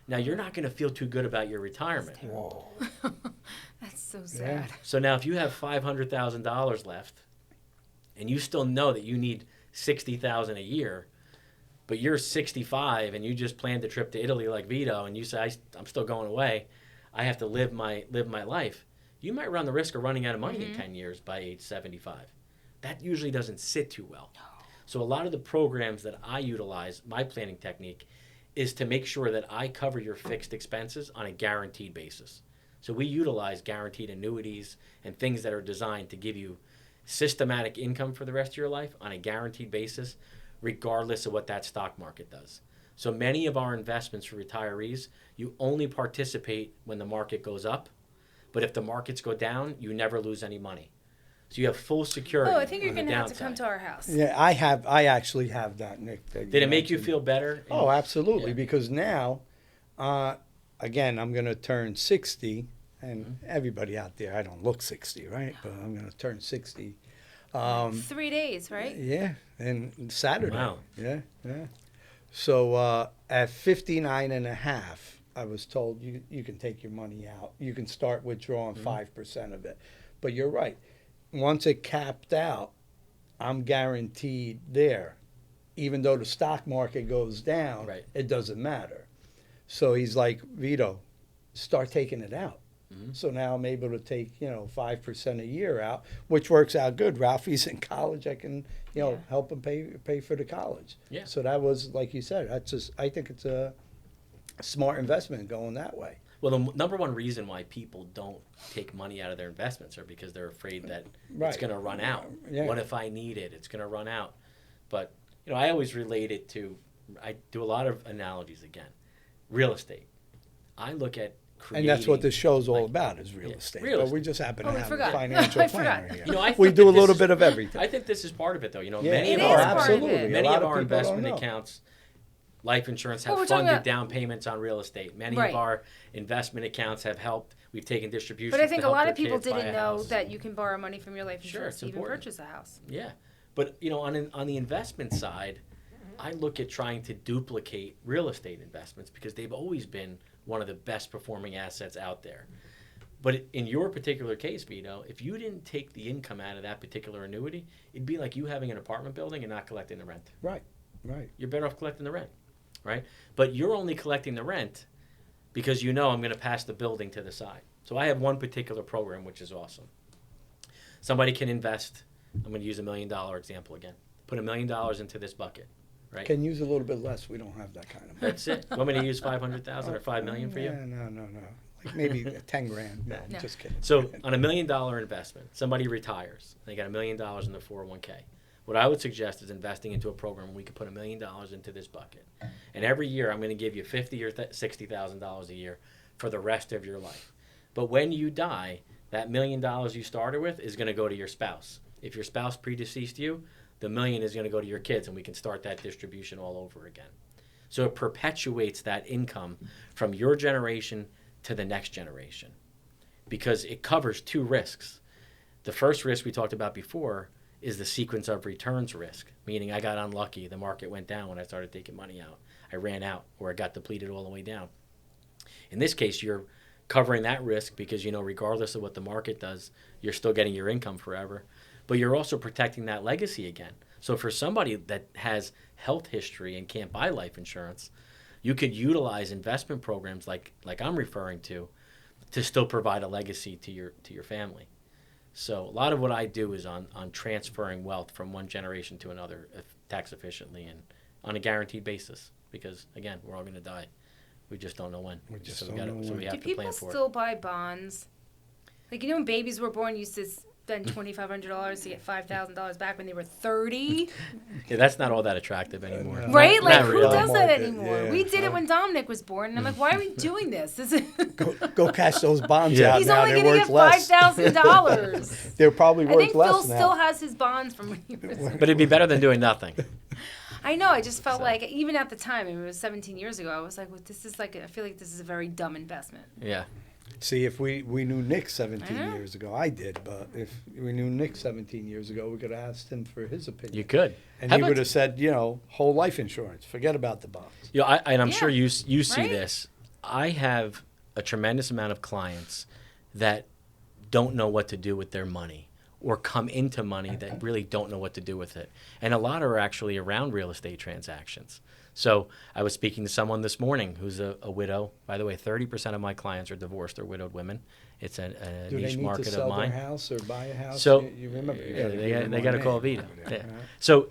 Now, you're not going to feel too good about your retirement. Whoa. That's so sad. Yeah. So now if you have $500,000 left and you still know that you need $60,000 a year, but you're 65 and you just planned a trip to Italy like Vito and you say, I'm still going away, I have to live my life, you might run the risk of running out of money in 10 years by age 75. That usually doesn't sit too well. So a lot of the programs that I utilize, my planning technique, is to make sure that I cover your fixed expenses on a guaranteed basis. So we utilize guaranteed annuities and things that are designed to give you systematic income for the rest of your life on a guaranteed basis, regardless of what that stock market does. So many of our investments for retirees, you only participate when the market goes up, but if the markets go down, you never lose any money. So you have full security. Oh, I think you're on the going to have to come downside. to our house. Yeah, I actually have that, Nick. That Did it make you feel better? Oh, absolutely. Yeah. Because now, again, I'm going to turn 60, and everybody out there, I don't look 60, right? But I'm going to turn 60. 3 days, right? Yeah, and Saturday. Wow. Yeah. So at 59 and a half, I was told you can take your money out. You can start withdrawing 5% of it. But you're right. Once it capped out, I'm guaranteed there. Even though the stock market goes down, Right. it doesn't matter. So he's like, Vito, start taking it out. So now I'm able to take, 5% a year out, which works out good. Ralphie's in college. I can, Yeah. help him pay for the college. Yeah. So that was, like you said, I think it's a smart investment going that way. Well, the number one reason why people don't take money out of their investments are because they're afraid that it's Right. going to run out. Yeah. What if I need it? It's going to run out. But, I always relate it to, I do a lot of analogies again. Real estate. I look at creating. And that's what this show's all like, about is real estate. real But we estate. just happen Oh, to we have forgot. a financial I planner forgot. here. I We think do a that this little is- bit of everything. I think this is part of it, though. Yeah, Many It of is our part of absolutely. it. A many lot of our people don't investment know. accounts, life insurance, Well, have we're talking funded about- down payments on real estate. Many Right. of our investment accounts have helped. We've taken distributions. But I think to a help lot their of people kids buy didn't a know house. that you can borrow money from your life Sure, insurance it's to even important. purchase a house. Yeah, but on the investment side, I look at trying to duplicate real estate investments because they've always been one of the best performing assets out there. But in your particular case, Vito, if you didn't take the income out of that particular annuity, it'd be like you having an apartment building and not collecting the rent. Right. You're better off collecting the rent, right? But you're only collecting the rent because I'm going to pass the building to the side. So I have one particular program which is awesome. Somebody can invest. I'm going to use $1 million example again. Put $1 million into this bucket, right? Can use a little bit less. We don't have that kind of money. That's it. Want me to use 500,000 or 5 million for you? Yeah, no. Like maybe 10 grand. No, No. just kidding. So on $1 million investment, somebody retires. They got $1 million in their 401k. What I would suggest is investing into a program where we could put $1 million into this bucket, and every year I'm going to give you $50,000 or $60,000 a year for the rest of your life. But when you die, that $1 million you started with is going to go to your spouse. If your spouse predeceased you, the $1 million is going to go to your kids, and we can start that distribution all over again. So it perpetuates that income from your generation to the next generation because it covers two risks. The first risk we talked about before is the sequence of returns risk, meaning I got unlucky. The market went down when I started taking money out. I ran out or I got depleted all the way down. In this case, you're covering that risk because, regardless of what the market does, you're still getting your income forever. But you're also protecting that legacy again. So for somebody that has health history and can't buy life insurance, you could utilize investment programs like I'm referring to still provide a legacy to your family. So a lot of what I do is on transferring wealth from one generation to another tax efficiently and on a guaranteed basis because, again, we're all going to die. We just don't know when. We just so don't we gotta, know so when. we Do have to people plan for still it. buy bonds? Like, when babies were born, you used to spend $2,500 to get $5,000 back when they were 30. Yeah, that's not all that attractive anymore. No. Right? Not- Like, not who really. does that Market, anymore? yeah. We did it when Dominic was born, and I'm like, why are we doing this? This is Go cash those bonds Yeah. out He's now. only They're going to worth get less. $5,000. They're probably I worth think Phil less still now. has his bonds from when he was. But it'd be better than doing nothing. I know. I just felt So. like, even at the time, it was 17 years ago, I was like, well, this is like, I feel like this is a very dumb investment. Yeah. See, if we knew Nick 17 Uh-huh. years ago, I did, but if we knew Nick 17 years ago, we could have asked him for his opinion. You could. And How he about- would have said, whole life insurance. Forget about the bonds. And I'm Yeah. sure you see Right? this. I have a tremendous amount of clients that don't know what to do with their money or come into money that really don't know what to do with it. And a lot are actually around real estate transactions. So I was speaking to someone this morning who's a widow. By the way, 30% of my clients are divorced or widowed women. It's a Do they niche need market to of sell mine. their house or buy a house? So you remember, you yeah, gotta give them they our got to call name. Vito. Yeah. Yeah.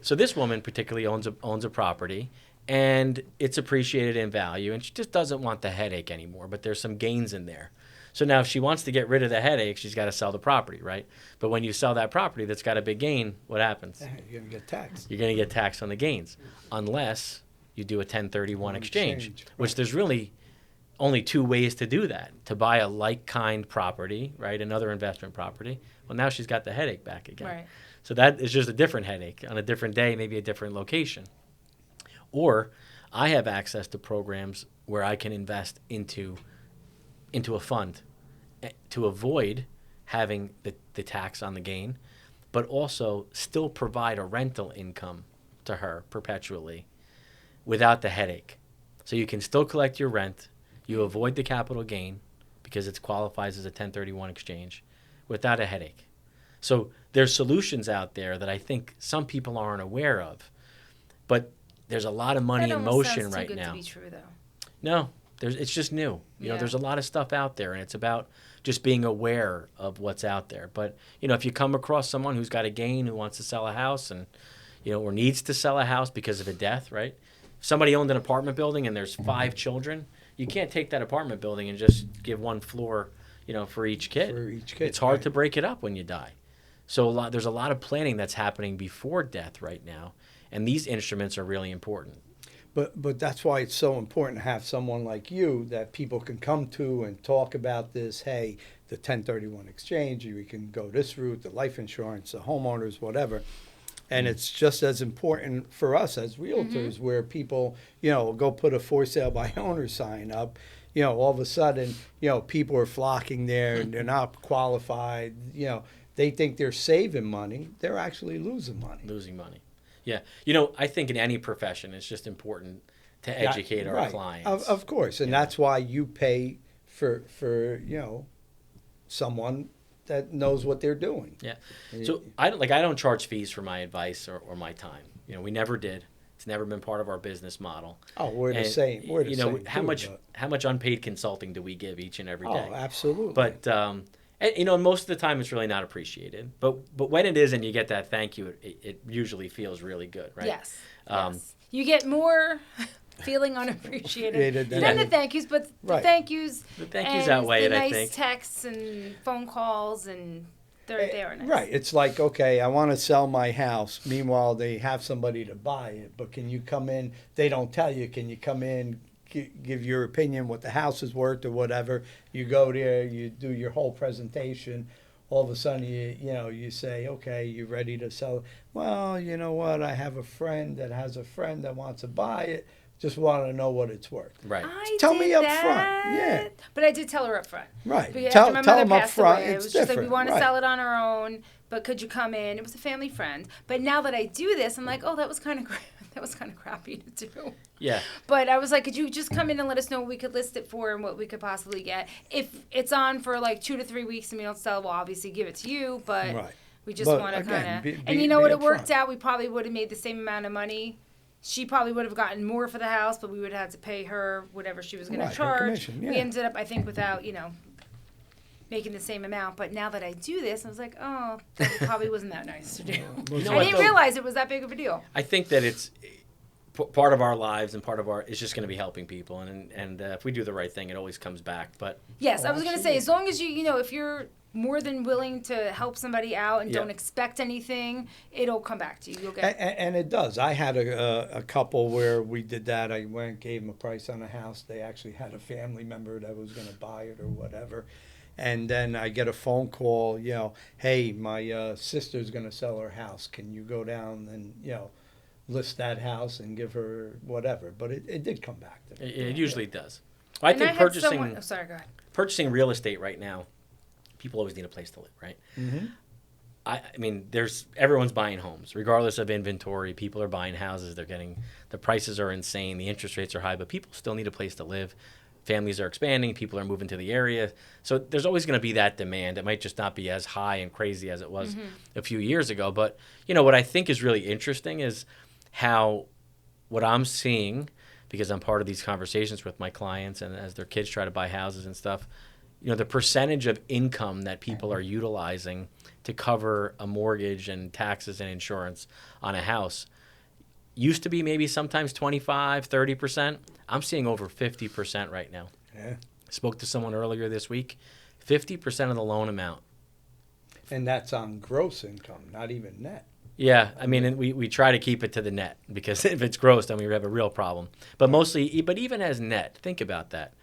So this woman particularly owns a property, and it's appreciated in value, and she just doesn't want the headache anymore. But there's some gains in there. So now if she wants to get rid of the headache, she's got to sell the property, right? But when you sell that property that's got a big gain, what happens? You're going to get taxed. You're going to get taxed on the gains, unless you do a 1031 exchange, which right. there's really only two ways to do that: to buy a like-kind property, right, another investment property. Well, now she's got the headache back again. Right. So that is just a different headache on a different day, maybe a different location. Or I have access to programs where I can invest into a fund to avoid having the tax on the gain, but also still provide a rental income to her perpetually without the headache. So you can still collect your rent. You avoid the capital gain because it qualifies as a 1031 exchange without a headache. So there's solutions out there that I think some people aren't aware of, but there's a lot of money That in almost motion sounds right too good now. to be true, though. No, it's just new. Yeah. There's a lot of stuff out there, and it's about just being aware of what's out there. But, if you come across someone who's got a gain, who wants to sell a house and, or needs to sell a house because of a death, right? If somebody owned an apartment building and there's 5 children, you can't take that apartment building and just give one floor, for each kid. For each kid, It's hard right. to break it up when you die. So there's a lot of planning that's happening before death right now, and these instruments are really important. But that's why it's so important to have someone like you that people can come to and talk about this. Hey, the 1031 exchange, we can go this route, the life insurance, the homeowners, whatever. And it's just as important for us as realtors where people, go put a for sale by owner sign up. All of a sudden, people are flocking there and they're not qualified. They think they're saving money. They're actually losing money. Losing money. Yeah. I think in any profession, it's just important to educate our Right. clients. Of course. And that's why you pay for someone that knows what they're doing. Yeah. So I don't charge fees for my advice or my time. We never did. It's never been part of our business model. Oh, we're the And, same. We're the same. how too, much unpaid consulting do we give each and every but- day? Oh, absolutely. But and most of the time it's really not appreciated. But when it is and you get that thank you, it usually feels really good, right? Yes. Um, Yes. You get more feeling unappreciated Appreciated than than- the thank yous, but the Right. thank yous The thank yous and outweigh the it, nice I think. texts and phone calls, and they are nice. Right. It's like, okay, I want to sell my house. Meanwhile, they have somebody to buy it. But can you come in? They don't tell you. Can you come in, give your opinion what the house is worth or whatever? You go there, you do your whole presentation. All of a sudden, you say, okay, you ready to sell it? Well, you know what? I have a friend that has a friend that wants to buy it. Just want to know what it's worth. Right. I Tell did me up that, front. Yeah. But I did tell her up front. Right. But Tell after my tell mother them up passed front. away, it It's was just different. like, we want to right. sell it on our own, but could you come in? It was a family friend. But now that I do this, I'm like, oh, that was kind of that was kind of crappy to do. Yeah. But I was like, could you just come in and let us know what we could list it for and what we could possibly get? If it's on for like 2 to 3 weeks and we don't sell, we'll obviously give it to you. But Right. we just But want to again, kind of. be- And be- you know be what? It upfront. worked out. We probably would have made the same amount of money. She probably would have gotten more for the house, but we would have had to pay her whatever she was going Right, to her charge. commission, yeah. We ended up, I think, without, making the same amount. But now that I do this, I was like, oh, that probably wasn't that nice to do. You know I what, didn't though? realize it was that big of a deal. I think that it's part of our lives and part of our is just going to be helping people, and if we do the right thing, it always comes back. But Yes, Oh, I was going to say, as long as if you're more than willing to help somebody out and Yeah. don't expect anything, it'll come back to you. You'll get And it does. I had a couple where we did that. I went and gave them a price on a house. They actually had a family member that was going to buy it or whatever. And then I get a phone call, hey, my sister's going to sell her house. Can you go down and, list that house and give her whatever? But it did come back to me. it usually does. I And think had purchasing someone, oh, sorry, go ahead. purchasing real estate right now, people always need a place to live, right? Mm-hmm. I mean, everyone's buying homes, regardless of inventory. People are buying houses. The prices are insane. The interest rates are high, but people still need a place to live. Families are expanding. People are moving to the area. So there's always going to be that demand. It might just not be as high and crazy as it was a few years ago. But, what I think is really interesting is what I'm seeing, because I'm part of these conversations with my clients and as their kids try to buy houses and stuff, the percentage of income that people are utilizing to cover a mortgage and taxes and insurance on a house used to be maybe sometimes 25, 30%. I'm seeing over 50% right now. Yeah. Spoke to someone earlier this week, 50% of the loan amount. And that's on gross income, not even net. Yeah, I mean, and we try to keep it to the net, because if it's gross, then we have a real problem. But even as net, think about that.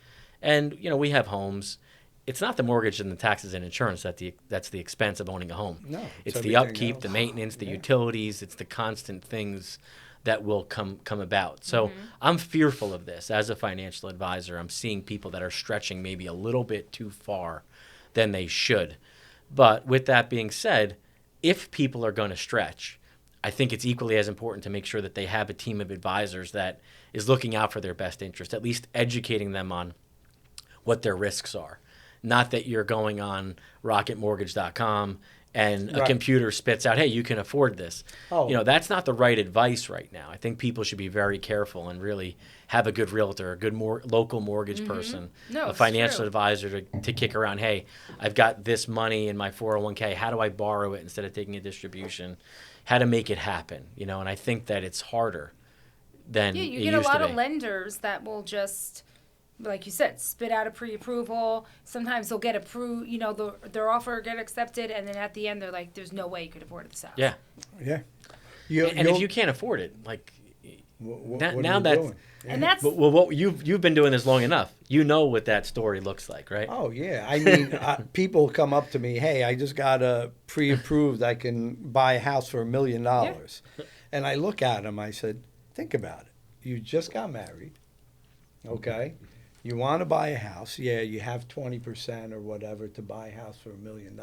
And, we have homes. It's not the mortgage and the taxes and insurance that's the expense of owning a home. No, it's the upkeep, else. the maintenance, the utilities. It's the constant things that will come about. So I'm fearful of this as a financial advisor. I'm seeing people that are stretching maybe a little bit too far than they should. But with that being said, if people are going to stretch, I think it's equally as important to make sure that they have a team of advisors that is looking out for their best interest, at least educating them on what their risks are. Not that you're going on rocketmortgage.com and a computer spits out, hey, you can afford this. Oh. That's not the right advice right now. I think people should be very careful and really have a good realtor, a good local mortgage person, a financial advisor to kick around, hey, I've got this money in my 401k. How do I borrow it instead of taking a distribution? How to make it happen, and I think that it's harder than it used to be. You get a lot of lenders that will just, like you said, spit out a pre-approval. Sometimes they'll get approved, their offer will get accepted, and then at the end they're like, there's no way you could afford this house. Yeah. Yeah. And if you can't afford it, like, what now that's doing? Yeah. And that's well, what you've been doing this long enough. You know what that story looks like, right? Oh, yeah. I mean, people come up to me, hey, I just got a pre-approved, I can buy a house for $1 million. Yeah. And I look at them, I said, think about it. You just got married, okay? You want to buy a house. Yeah, you have 20% or whatever to buy a house for $1 million.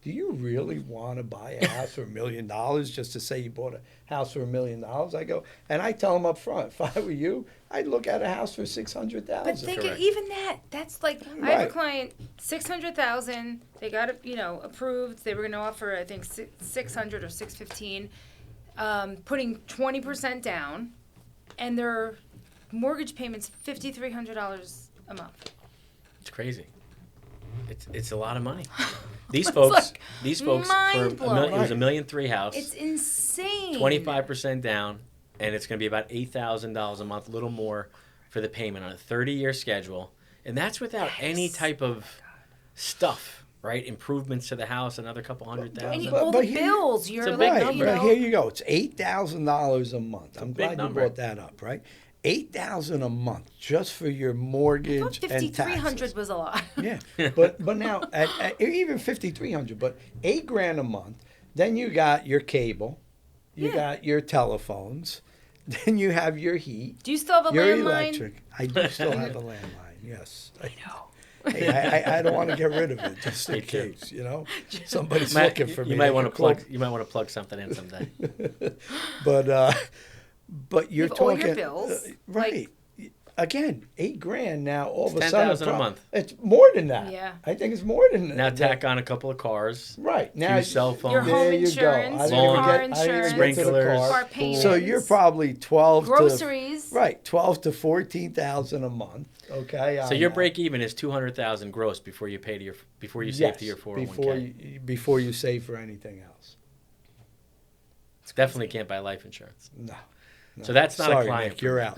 Do you really want to buy a house for $1 million just to say you bought a house for $1 million? I go, and I tell them up front, if I were you, I'd look at a house for $600,000. But think of even that's like, I have a client, $600,000. They got it, approved. They were going to offer, I think, $600 or $615, putting 20% down, and their mortgage payments $5,300 a month. It's crazy. It's a lot of money. These folks, it was a $1.3 million house. It's insane. 25% down, and it's going to be about $8,000 a month, a little more for the payment on a 30-year schedule, and that's without any type of stuff, right? Improvements to the house, another couple $100,000. And all the bills, you're it's a big like, number. But here you go. It's $8,000 a month. I'm glad number. you brought that up, right? $8,000 a month just for your mortgage and taxes. $5,300 was a lot. Yeah, but now at even $5,300, but $8,000 a month. Then you got your cable, you got your telephones, then you have your heat. Do you still have a your landline? Electric. I do still have a landline. Yes, I know. Hey, I don't want to get rid of it just in case, somebody's looking for me. You might want to plug something in someday. But you're talking all your bills, right? Again, $8,000 now. All of a $10,000 sudden, a month. It's more than that. Yeah, I think it's more than that. Now tack on a couple of cars. Right now, your cell phone, your home insurance, your car insurance, sprinklers, car payments. So you're probably 12 groceries. to $14,000 a month. Okay. So your break even is $200,000 gross before you save to your 401k. Before you save for anything else. Definitely can't buy life insurance. No. So that's not Sorry, a client. Nick, you're out.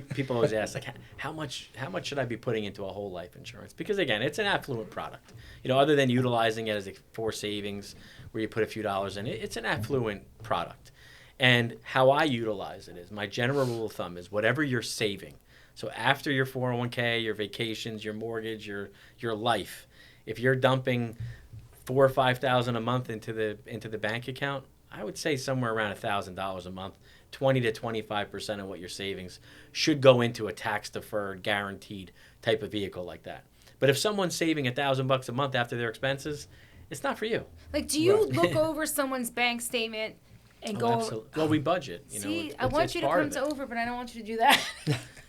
People always ask, like, how much should I be putting into a whole life insurance? Because again, it's an affluent product. Other than utilizing it as for savings, where you put a few dollars in, it's an affluent product. And how I utilize it is, my general rule of thumb is whatever you're saving. So after your 401k, your vacations, your mortgage, your life, if you're dumping $4,000 or $5,000 a month into the bank account, I would say somewhere around $1,000 a month. 20 to 25% of what your savings should go into a tax-deferred, guaranteed type of vehicle like that. But if someone's saving $1,000 a month after their expenses, it's not for you. Like, do you look over someone's bank statement and go over? Absolutely. Well, we budget. See, I want you to come to over, but I don't want you to do that.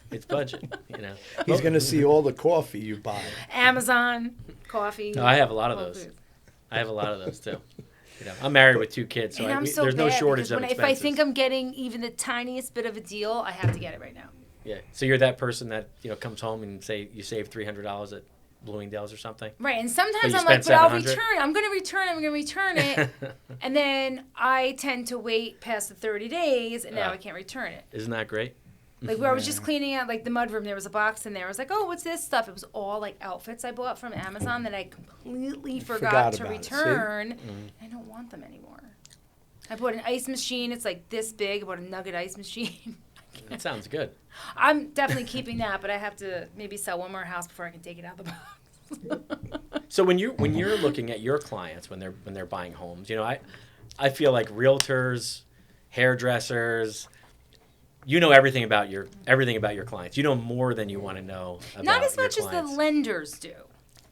It's budget. He's going to see all the coffee you buy. Amazon, coffee. No, I have a lot of those. I have a lot of those too. I'm married with 2 kids, so, there's no shortage of expenses. If I think I'm getting even the tiniest bit of a deal, I have to get it right now. Yeah. So you're that person that comes home and say you saved $300 at Bloomingdale's or something. Right, and sometimes I'm like, but I'll return it. I'm going to return it. And then I tend to wait past the 30 days, and now I can't return it. Isn't that great? Like, where I was just cleaning out, like, the mudroom, there was a box in there. I was like, oh, what's this stuff? It was all, like, outfits I bought from Amazon that I completely forgot to return. I don't want them anymore. I bought an ice machine. It's, like, this big. I bought a Nugget ice machine. That sounds good. I'm definitely keeping that, but I have to maybe sell one more house before I can take it out of the box. So when you're looking at your clients when they're buying homes, I feel like realtors, hairdressers, everything about your clients. You know more than you want to know about Not as much your as the clients. lenders do.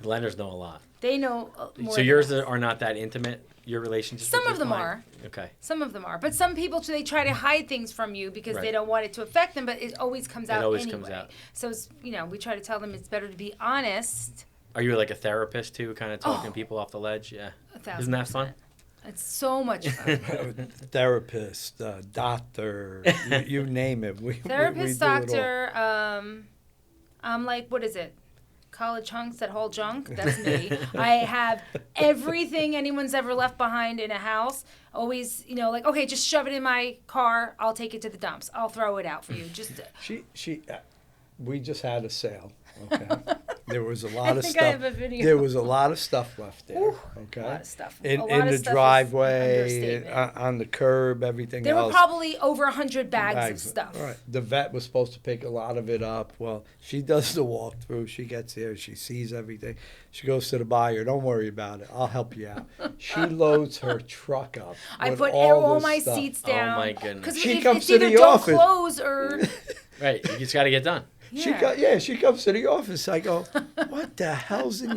The lenders know a lot. They know more. So yours are not that intimate, your relationships? Some with of your them client? are. Okay. Some of them are. But some people, they try to hide things from you because they don't want it to affect them, but it always comes out anyway. Comes out. So, it's, we try to tell them it's better to be honest. Are you like a therapist too, kind of talking people off the ledge? Yeah. 1,000%. Isn't that fun? It's so much fun. Therapist, doctor, you name it. Therapist, we doctor, I'm like, what is it? College hunks that haul junk? That's me. I have everything anyone's ever left behind in a house. Always, like, okay, just shove it in my car. I'll take it to the dumps. I'll throw it out for you. Just we just had a sale. Okay. There was a lot of stuff. I have a video. There was a lot of stuff left there. Okay. A lot of stuff. In the driveway, on the curb, everything there else. There were probably over 100 bags of stuff. Right. The vet was supposed to pick a lot of it up. Well, she does the walkthrough. She gets there. She sees everything. She goes to the buyer. Don't worry about it. I'll help you out. She loads her truck up. I with put all my stuff. seats down. Oh my goodness. Because she it's comes to either the don't office. Close or. Right. You just got to get done. Yeah. She comes to the office. I go, what the hell's in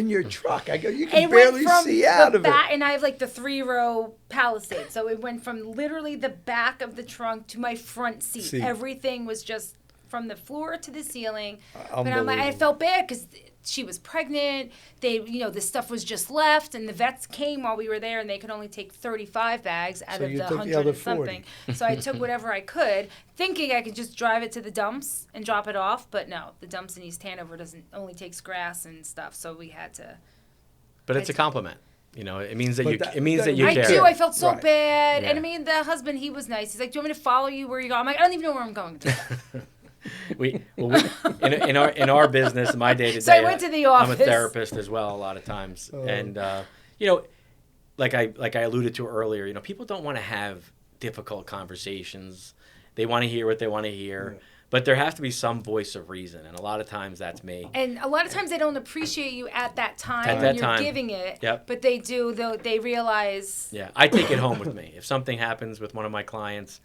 your truck? I go, you can barely see out of it. And I have like the 3-row Palisade, so it went from literally the back of the trunk to my front seat. Everything was just from the floor to the ceiling. But I'm like, I felt bad because she was pregnant. This stuff was just left, and the vets came while we were there, and they could only take 35 bags out of the 100 and something. So I took whatever I could, thinking I could just drive it to the dumps and drop it off. But no, the dumps in East Hanover only takes grass and stuff, so we had to. But it's a compliment. It means that you care. I do. I felt so bad, and I mean, the husband, he was nice. He's like, "Do you want me to follow you where you go?" I'm like, "I don't even know where I'm going." In our business, my day to day. So I went to the office. I'm a therapist as well a lot of times, and like I alluded to earlier, people don't want to have difficult conversations. They want to hear what they want to hear, but there has to be some voice of reason, and a lot of times that's me. And a lot of times they don't appreciate you at that time when you're giving it. Yep. But they do. They realize. Yeah, I take it home with me. If something happens with one of my clients,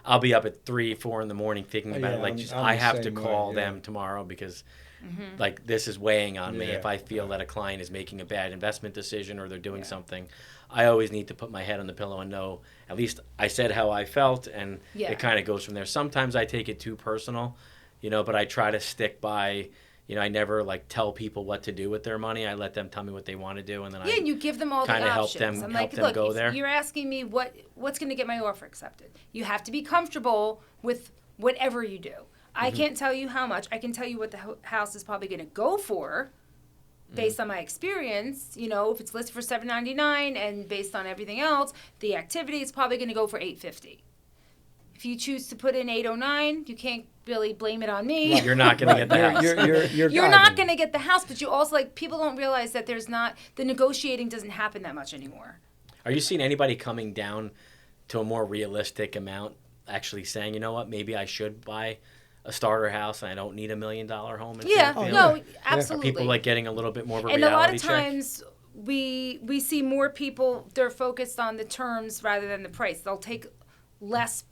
I'll be up at 3, 4 in the morning thinking about it. Like, I have to call them tomorrow because, like, this is weighing on me. If I feel that a client is making a bad investment decision or they're doing something, I always need to put my head on the pillow and know at least I said how I felt, and it kind of goes from there. Sometimes I take it too personal, but I try to stick by. I never tell people what to do with their money. I let them tell me what they want to do, and then and you give them all the options. Help them go there. You're asking me what's going to get my offer accepted. You have to be comfortable with whatever you do. I can't tell you how much. I can tell you what the house is probably going to go for, based on my experience. If it's listed for $799, and based on everything else, the activity is probably going to go for $850. If you choose to put in $809, you can't really blame it on me. You're not going to get the house. You're not going to get the house, but you also people don't realize that the negotiating doesn't happen that much anymore. Are you seeing anybody coming down to a more realistic amount, actually saying, you know what, maybe I should buy a starter house and I don't need $1 million home? No, absolutely. Are people getting a little bit more of a reality check? And a lot of times we see more people, they're focused on the terms rather than the price. They'll take less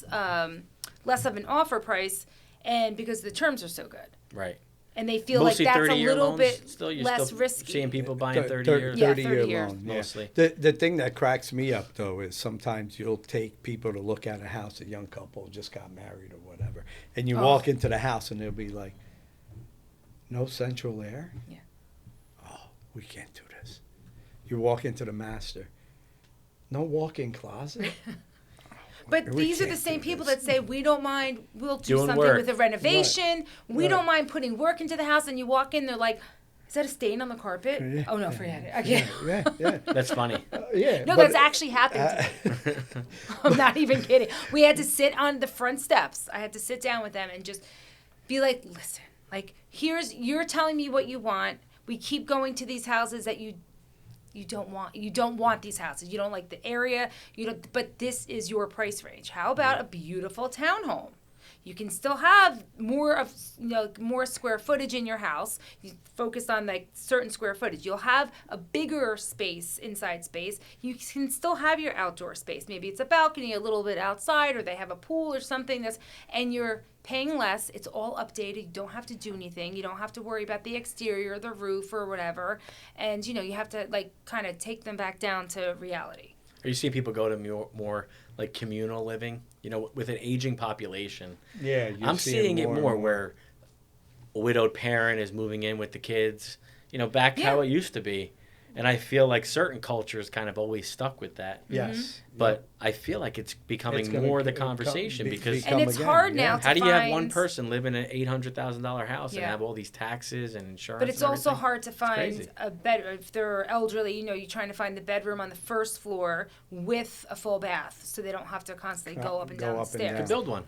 of an offer price, and because the terms are so good. Right. And they feel Mostly like that's a 30-year little loans. bit You're less still risky. seeing people buying 30 years. Yeah, 30-year 30 years. loan, yeah. Mostly. The thing that cracks me up, though, is sometimes you'll take people to look at a house, a young couple just got married or whatever, and you walk into the house and they'll be like, no central air? Yeah. Oh, we can't do this. You walk into the master, no walk-in closet? But We these are the can't same do people this. that say, we don't mind, we'll do Doing something work. with a renovation. We Right. don't mind putting work into the house. And you walk in, they're like, is that a stain on the carpet? Yeah. Oh, no, forget it. I can't. Yeah. That's funny. Yeah. No, but- that's actually happened to me. I'm not even kidding. We had to sit on the front steps. I had to sit down with them and just be like, listen, like, you're telling me what you want. We keep going to these houses that you don't want. You don't want these houses. You don't like the area. You don't. But this is your price range. How about a beautiful townhome? You can still have more square footage in your house. You focus on like certain square footage. You'll have a bigger space, inside space. You can still have your outdoor space. Maybe it's a balcony, a little bit outside, or they have a pool or something and you're paying less. It's all updated. You don't have to do anything. You don't have to worry about the exterior, the roof, or whatever. And you have to like kind of take them back down to reality. Are you seeing people go to more like communal living? With an aging population. Yeah, I'm seeing it more and where a widowed parent is moving in with the kids. Back how it used to be. And I feel like certain cultures kind of always stuck with that. Yes. But I feel like it's becoming gonna more the become- conversation because And it's hard now how to do you have one find- person live in an $800,000 house and Yeah. have all these taxes and insurance? But it's and also everything? hard to find crazy. a bed if they're elderly. You're trying to find the bedroom on the first floor with a full bath, so they don't have to constantly go up and Go down the up and stairs. down. Build one.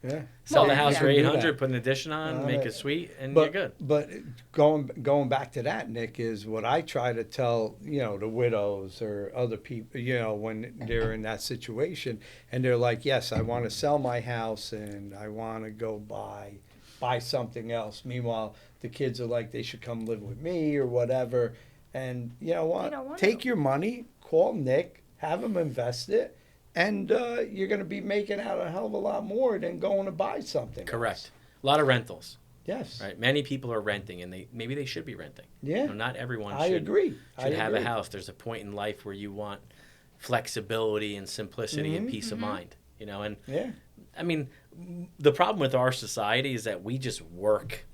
Yeah. Sell Well, the house yeah. for Do that. $800, put an addition on, make it sweet, and But, you're good. But going back to that, Nick, is what I try to tell, the widows or other people, when they're in that situation and they're like, yes, I want to sell my house and I want to go buy something else. Meanwhile, the kids are like, they should come live with me or whatever. And you know what? They don't want Take to. your money, call Nick, have him invest it. And you're going to be making out a hell of a lot more than going to buy something. Correct. else. A lot of rentals. Yes. Right. Many people are renting, and maybe they should be renting. Yeah. Not everyone I should. agree. Should I have agree. a house. There's a point in life where you want flexibility and simplicity and peace of mind. And Yeah. I mean, the problem with our society is that we just work.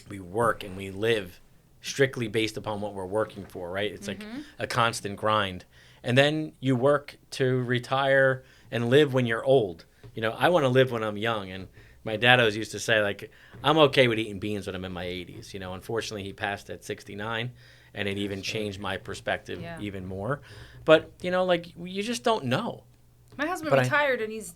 We work and we live strictly based upon what we're working for, right? It's like a constant grind. And then you work to retire and live when you're old. I want to live when I'm young. And my dad always used to say, like, I'm okay with eating beans when I'm in my 80s. Unfortunately, he passed at 69, and it even changed my perspective even more. But, you just don't know. My husband But retired and he's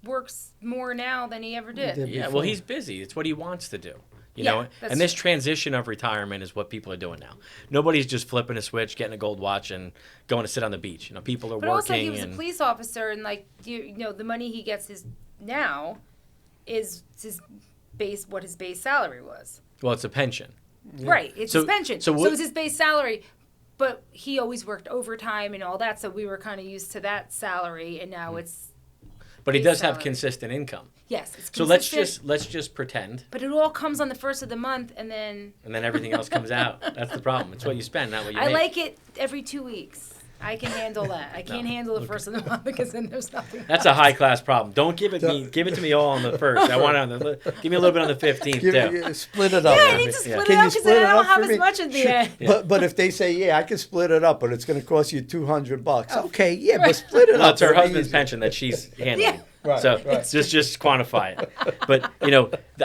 works more now than he ever did. Yeah, well, he's busy. It's what he wants to do. Yeah, that's and this true. transition of retirement is what people are doing now. Nobody's just flipping a switch, getting a gold watch, and going to sit on the beach. People are But working. also, he was a and police officer, and the money he gets now is his base. What his base salary was. well, it's a pension. Right, it's So- his pension. so So, what- it's his base salary. But he always worked overtime and all that, so we were kind of used to that salary, and now it's But he base does have salary. consistent income. yes, it's So consistent. let's just pretend, But it all comes on the first of the month, and then and then everything else comes out. That's the problem. It's what you spend, not what you I make. like it every 2 weeks. I can handle that. I can't handle the okay. first of the month because then there's nothing. That's a high class problem. Don't give it me. Give it to me all on the first. I want it on the. Give me a little bit on the 15th too. Split it up. Yeah, I for need me. to split Yeah. it Can up you because split then it I don't up have for as me? much at the Sure. end. But if they say, yeah, I can split it up, but it's going to cost you $200. Okay, yeah, but split it Well, up. it's her It'll be husband's easier. pension that she's handling. Yeah. Right, So right. just quantify it. But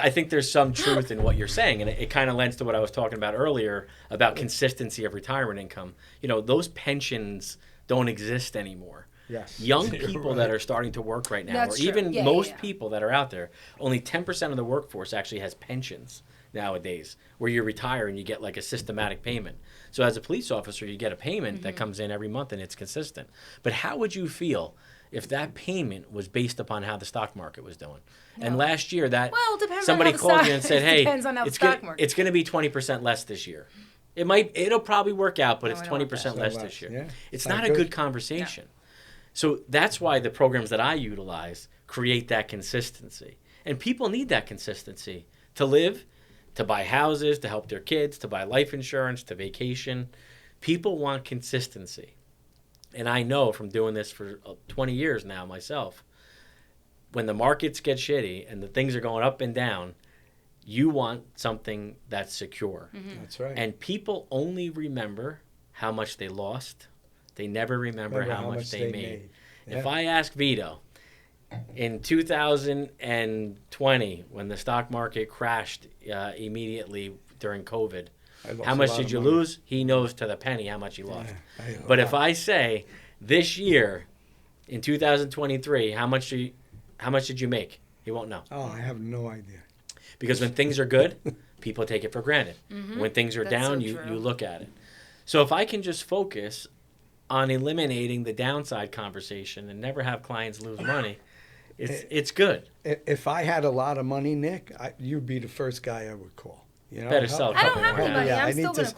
I think there's some truth in what you're saying, and it kind of lends to what I was talking about earlier about consistency of retirement income. Those pensions don't exist anymore. Yes. Young You're people right. that are starting to work right now, That's or true. even Yeah, most yeah. people that are out there, only 10% of the workforce actually has pensions nowadays, where you retire and you get like a systematic payment. So as a police officer, you get a payment that comes in every month and it's consistent. But how would you feel if that payment was based upon how the stock market was doing? And last year, Well, it depends on somebody how the called stock- you and said, it "Hey, depends on how the it's stock gonna, market." it's going to be 20% less this year." It'll probably work out, but No, it's I don't want 20% that. less So this year. yeah. It's Not not a good. good conversation. So that's why the programs that I utilize create that consistency. And people need that consistency to live, to buy houses, to help their kids, to buy life insurance, to vacation. People want consistency. And I know from doing this for 20 years now myself, when the markets get shitty and the things are going up and down, you want something that's secure. That's right. And people only remember how much they lost. They never remember how much they made. Yeah. If I ask Vito, in 2020, when the stock market crashed immediately during COVID, I lost how a much lot did of you money. lose? He knows to the penny how much he lost. Yeah, I- But if I say this year, in 2023, how much did you make? He won't know. Oh, I have no idea. Because when things are good, people take it for granted. When things are That's down, so you true. look at it. So if I can just focus on eliminating the downside conversation and never have clients lose money, it's good. If I had a lot of money, Nick, you'd be the first guy I would call. You know, Better sell a I don't couple have more any houses. money. Yeah, I I'm still need going to-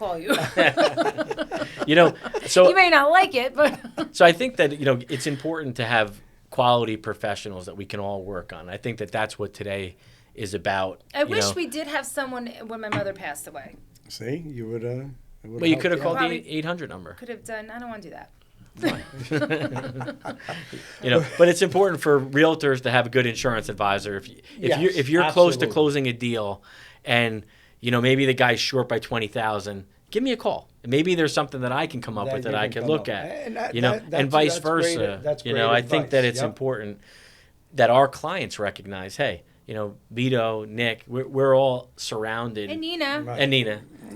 to call you. You know, so You may not like it, but so I think that it's important to have quality professionals that we can all work on. I think that that's what today is about. I wish we did have someone when my mother passed away. See, you would. Well, you could have called Probably- the 800 number. Could have done. I don't want to do that. But it's important for realtors to have a good insurance advisor. If you're close to absolutely. closing a deal, and maybe the guy's short by 20,000, give me a call. Maybe there's something that I can come up That with that you I can can come look up at. with. And And that's vice great- versa. that's great I think advice. that it's Yep. important that our clients recognize, hey, Vito, Nick, we're all surrounded. And Nina, Right.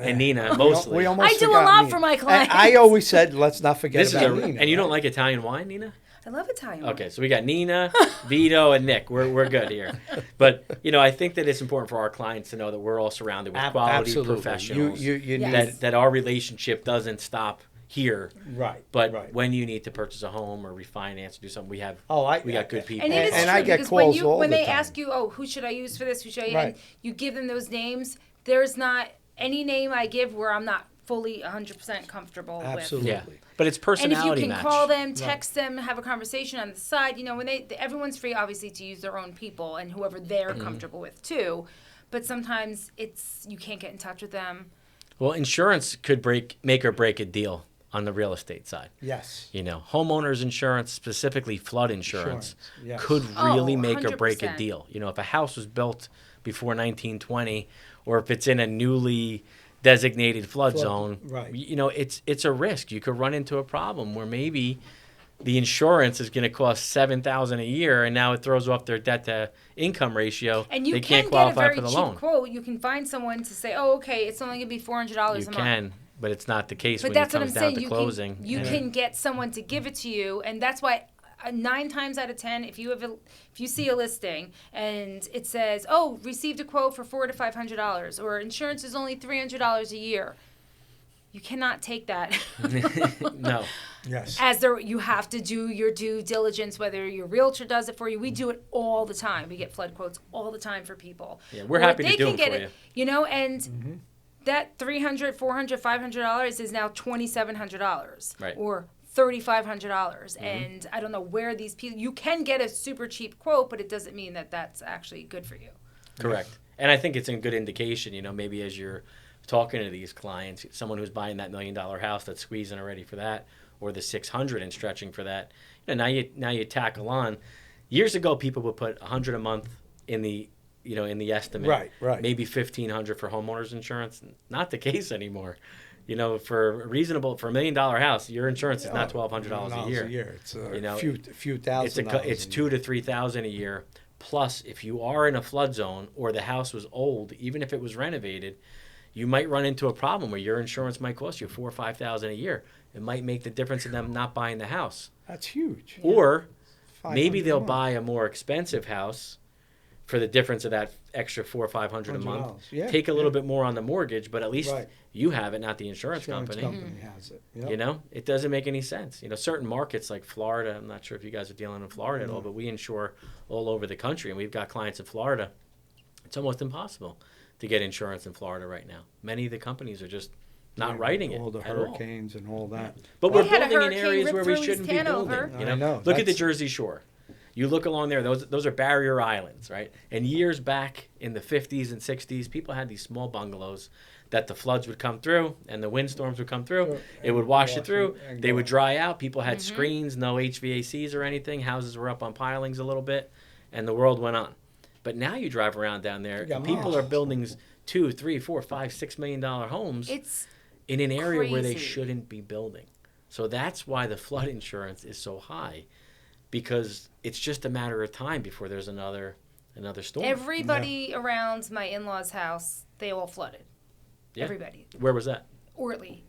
And Nina mostly. We almost I do a forgot lot Nina. for my And clients. I always said, let's not forget This is about Nina. and you don't right? like Italian wine, Nina? I love Italian. Okay, so we got Nina, Vito, and Nick. We're good here. But I think that it's important for our clients to know that we're all surrounded with quality Absolutely. professionals. You Yes. that our relationship doesn't stop here. need right. But right. when you need to purchase a home or refinance or do something, we got good people. And it is And true I get because calls all when the they time. ask you, oh, who should I use for this? Who should I? Right. And you give them those names. There's not any name I give where I'm not fully 100% comfortable Absolutely. Yeah, but it's with. And personality if you can match. call them, text them, have a conversation on the side, when everyone's free, obviously, to use their own people and whoever they're comfortable with too. But sometimes you can't get in touch with them. Well, insurance could make or break a deal on the real estate side. Yes. Homeowners insurance, specifically flood insurance, Yes. could really make or break a 100%. deal. If a house was built before 1920, or if it's in a newly designated flood zone, right. It's a risk. You could run into a problem where maybe the insurance is going to cost $7,000 a year, and now it throws off their debt to income ratio. And you they can can't get a qualify very for the cheap loan. quote. You can find someone to say, oh, okay, it's only going to be $400 a You month. can, but it's not the case But when it that's what I'm comes down saying. to You closing. can, you can get someone to give it to you, and that's why 9 times out of 10, if you see a listing and it says, "Oh, received a quote for $400 to $500," or insurance is only $300 a year, you cannot take that No. Yes. you have to do your due diligence. Whether your realtor does it for you, we do it all the time. We get flood quotes all the time for people. Yeah, we're Or happy to they do can them get for it, and that $300, $400, $500 is now $2,700, Right. or $3,500, and I don't know where these people. You can get a super cheap quote, but it doesn't mean that that's actually good for you. Correct. And I think it's a good indication, maybe as you're talking to these clients, someone who's buying that $1 million house that's squeezing already for that, or the 600 and stretching for that. Now you tackle on. Years ago, people would put $100 a month in the estimate. Right. Maybe $1,500 for homeowners insurance. Not the case anymore. For $1 million house, your insurance is not $1,200 a year. It's a few thousand. It's $2,000 to $3,000 a year. Plus, if you are in a flood zone or the house was old, even if it was renovated, you might run into a problem where your insurance might cost you $4,000 or $5,000 a year. It might make the difference in them not buying the house. That's huge. Or maybe 500 they'll a month. buy a more expensive house for the difference of that extra $400 or $500 a month. $100. Yeah, Take a little yeah. bit more on the mortgage, but at least Right. you have it, not the insurance Insurance company. company has it. Yep. It doesn't make any sense. Certain markets like Florida, I'm not sure if you guys are dealing in Florida at all, but we insure all over the country, and we've got clients in Florida. It's almost impossible to get insurance in Florida right now. Many of the companies are just not writing it all the at all. hurricanes and all that. But We we're had a building in hurricane areas rip where we through shouldn't East be Hanover. building. I know. Look at the That's- Jersey Shore. You look along there; those are barrier islands, right? And years back in the 50s and 60s, people had these small bungalows that the floods would come through and the windstorms would come through. It would wash it through. They would dry out. People had screens, no HVACs or anything. Houses were up on pilings a little bit, and the world went on. But now you drive around down there, and people are building $2, $3, $4, $5, $6 million homes It's in an area where they crazy. shouldn't be building. So that's why the flood insurance is so high, because it's just a matter of time before there's another storm. everybody around my in-laws' house, they all flooded. Yeah. Everybody. Where was that? Ortley.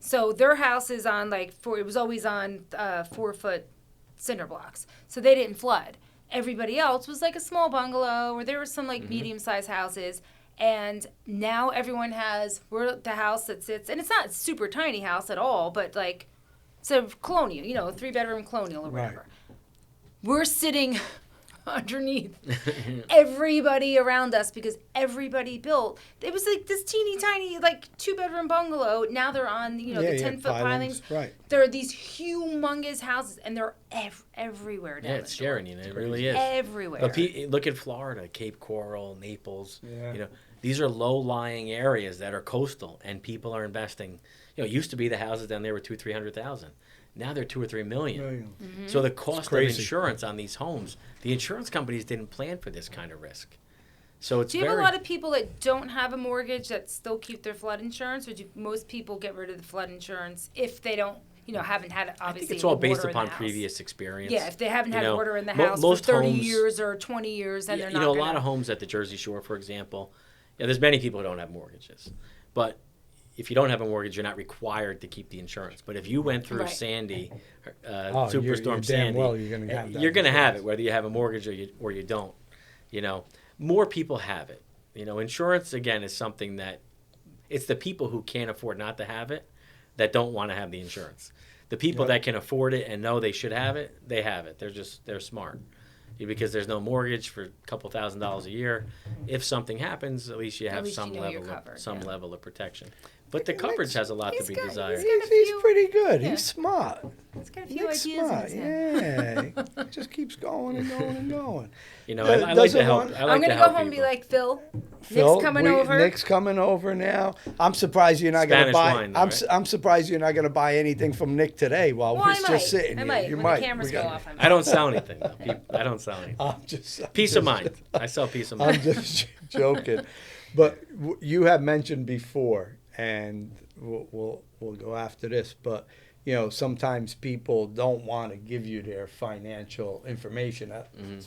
So their house is on it was always on 4-foot cinder blocks. So they didn't flood. Everybody else was like a small bungalow, or there were some like medium-sized houses. And now everyone we're the house that sits, and it's not a super tiny house at all, but like, it's a colonial, a 3-bedroom colonial or whatever. We're sitting underneath everybody around us because everybody built. It was like this teeny tiny, like 2-bedroom bungalow. Now they're on, the 10-foot pilings. Right. There are these humongous houses, and they're everywhere down Yeah, the it's shore. scaring you. It really is. Everywhere. But look at Florida, Cape Coral, Naples. Yeah. These are low-lying areas that are coastal, and people are investing. It used to be the houses down there were 200,000-300,000. Now they're 2 or 3 million. So the cost of crazy. insurance on these homes, the insurance companies didn't plan for this kind of risk. So it's Do you have a lot of people that don't have a mortgage that still keep their flood insurance, or do most people get rid of the flood insurance if they don't, haven't had I obviously think it's all any based water in the upon house? previous experience. Yeah, if they haven't had water in the mo- house for most 30 homes- years or 20 years, then they're not a gonna... lot of homes at the Jersey Shore, for example, there's many people who don't have mortgages. But if you don't have a mortgage, you're not required to keep the insurance. But if you went through Right. Sandy, you're Superstorm damn Sandy, well you're gonna have that you're going to have insurance. it, whether you have a mortgage or you don't. More people have it. Insurance, again, is something that it's the people who can't afford not to have it that don't want to have the insurance. The people that can afford it and know they should have it, they have it. They're smart. Because there's no mortgage for a couple $1,000s a year. If something happens, at least you have least some you know you're level covered, level of protection. But the coverage has a lot to be desired. He's pretty good. Yeah. He's smart. He's got a few Nick's ideas smart. in his head. Yeah. He just keeps going and going and going. I like to help. I like I'm to going to help go home and be people. like, Phil, Phil, Nick's coming over. Nick's coming over now. I'm surprised you're not going to Spanish buy. wine, though, I'm right? I'm surprised you're not going to buy anything from Nick today while Well, we're I just might. sitting I here. might. You When might. the cameras We go got- off, I don't sell anything, though. I don't sell anything. I'm just Peace of mind. I sell peace of I'm mind. just joking, but you have mentioned before, and we'll go after this. But sometimes people don't want to give you their financial information.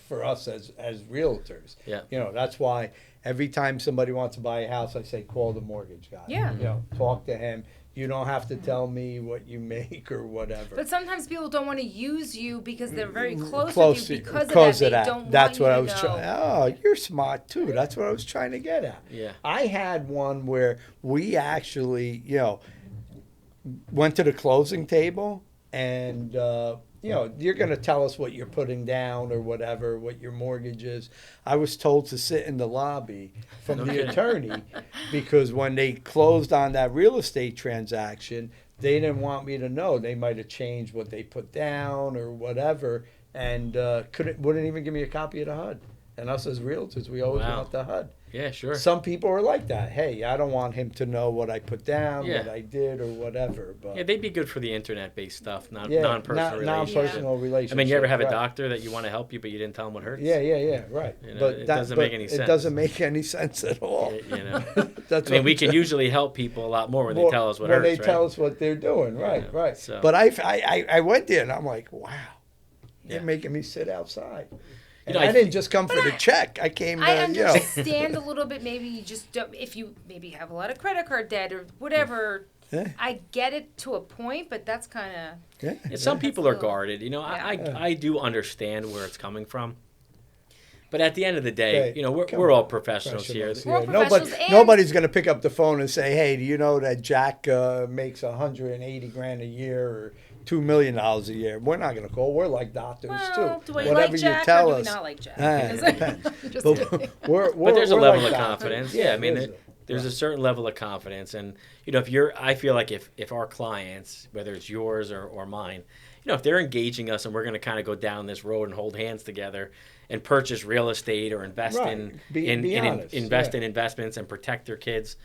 For us as realtors, Yeah. that's why every time somebody wants to buy a house, I say call the mortgage guy. Yeah. Talk to him. You don't have to tell me what you make or whatever. But sometimes people don't want to use you because they're very close with you Because because of that. They don't That's want what I you was to trying. know. Oh, you're smart too. That's what I was trying to get at. Yeah. I had one where we actually, went to the closing table, and you're going to tell us what you're putting down or whatever, what your mortgage is. I was told to sit in the lobby from the attorney because when they closed on that real estate transaction, they didn't want me to know. They might have changed what they put down or whatever, and wouldn't even give me a copy of the HUD. And us as realtors, we always Wow. want the HUD. Yeah, sure. Some people are like that. Hey, I don't want him to know what I put down, Yeah. what I did, or whatever. But Yeah, they'd be good for the internet-based stuff, yeah, non-personal relationships. non-personal relationships. I mean, you ever have a right. doctor that you want to help you, but you didn't tell him what hurts? Yeah, right. But it doesn't make any It sense. doesn't make any sense at all. That's I mean, what we I'm can saying. usually help people a lot more when they tell us what when hurts, they tell right? us what they're doing. Right, Yeah, right. so- But I went there and I'm like, wow, they're Yeah. making me sit outside. And know, I I didn't just come for the check. I came I to, understand a little bit. Maybe you just don't, if you maybe have a lot of credit card debt or whatever. Yeah. I get it to a point, but that's kind of Yeah. And some people are That's a little- guarded. Yeah. I do understand where it's coming from. But at the end of the day, Hey, come we're all on, professionals here. professionals We're all here. professionals, and- Nobody's going to pick up the phone and say, "Hey, do you know that Jack makes $180,000 a year or $2 million a year?" We're not going to call. We're like doctors well, too. do we Whatever like Jack you tell or do we us. not like Jack? It depends. Just But kidding. we're But there's a we're level like of doctors. confidence. Yeah, I mean, there's There's a Right. certain level of confidence, and I feel like if our clients, whether it's yours or mine, if they're engaging us and we're going to kind of go down this road and hold hands together and purchase real estate or invest Right. Be honest, invest yeah. in investments and protect their kids,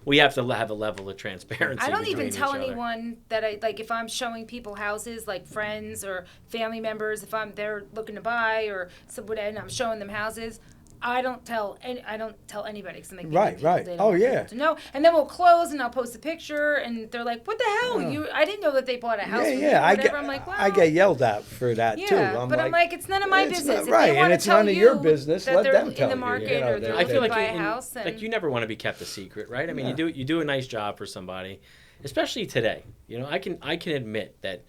we have to have a level of transparency. I don't even between tell each other. anyone that I like if I'm showing people houses, like friends or family members, if they're looking to buy or someone and I'm showing them houses. I don't tell anybody because I'm like, Right, people, right. they don't Oh, want yeah. people to know. And then we'll close and I'll post a picture and they're like, "What the hell? Oh. I didn't know that they bought a house." Yeah, from yeah. you or I whatever." I'm like, "Well, I get yelled at for that too. yeah, I'm like, it's none of my it's business. not If right, they and want to it's tell none of you your business. that Let they're them in tell the you, market know, or they're I looking feel to like buy a house, and you never want to be kept a secret, right? I mean, Yeah. you do a nice job for somebody, especially today. I can admit that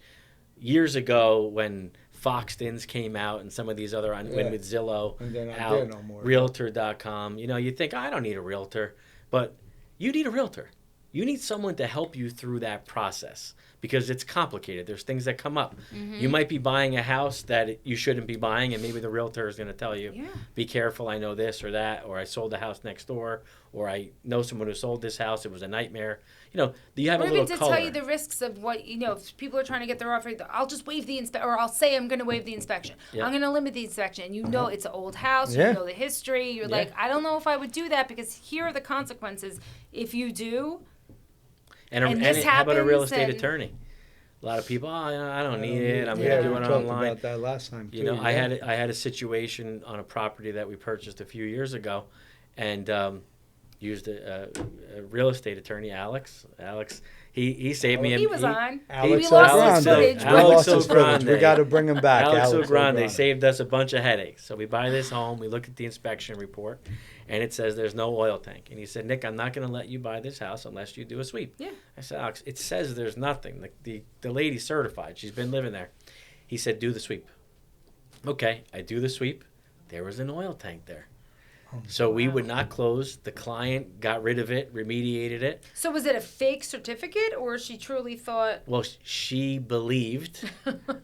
years ago when Foxtons came out and some of these other Yeah. when with Zillow And they're not out, there no more. Realtor.com, you think I don't need a realtor, but you need a realtor. You need someone to help you through that process because it's complicated. There's things that come up. You might be buying a house that you shouldn't be buying, and maybe the realtor is going to tell you, Yeah. be careful, I know this or that, or I sold the house next door, or I know someone who sold this house, it was a nightmare. You have or a even little to color. tell you the risks of what if people are trying to get their offer, I'll just waive the or I'll say I'm going to waive the inspection. Yeah. I'm going to limit the inspection. And it's an old house. Yeah. You know the history. You're Yeah. like, I don't know if I would do that because here are the consequences if you do. and this how about a real happens, estate and- attorney? A lot of people, I don't need it. I'm Yeah, going to do we it talked online. about that last time too. I yeah. had a situation on a property that we purchased a few years ago, and used a real estate attorney, Alex. He saved me. He was on. Alex we lost his Ogrande. footage. We Alex lost his footage. We Ogrande. got to bring him back. Alex Ogrande Ogrande. saved us a bunch of headaches. So we buy this home, we look at the inspection report, and it says there's no oil tank. And he said, Nick, I'm not going to let you buy this house unless you do a sweep. Yeah. I said, Alex, it says there's nothing. The lady's certified. She's been living there. He said, do the sweep. Okay, I do the sweep. There was an oil tank there. So we would not close. The client got rid of it, remediated it. So was it a fake certificate, or she truly thought? Well, she believed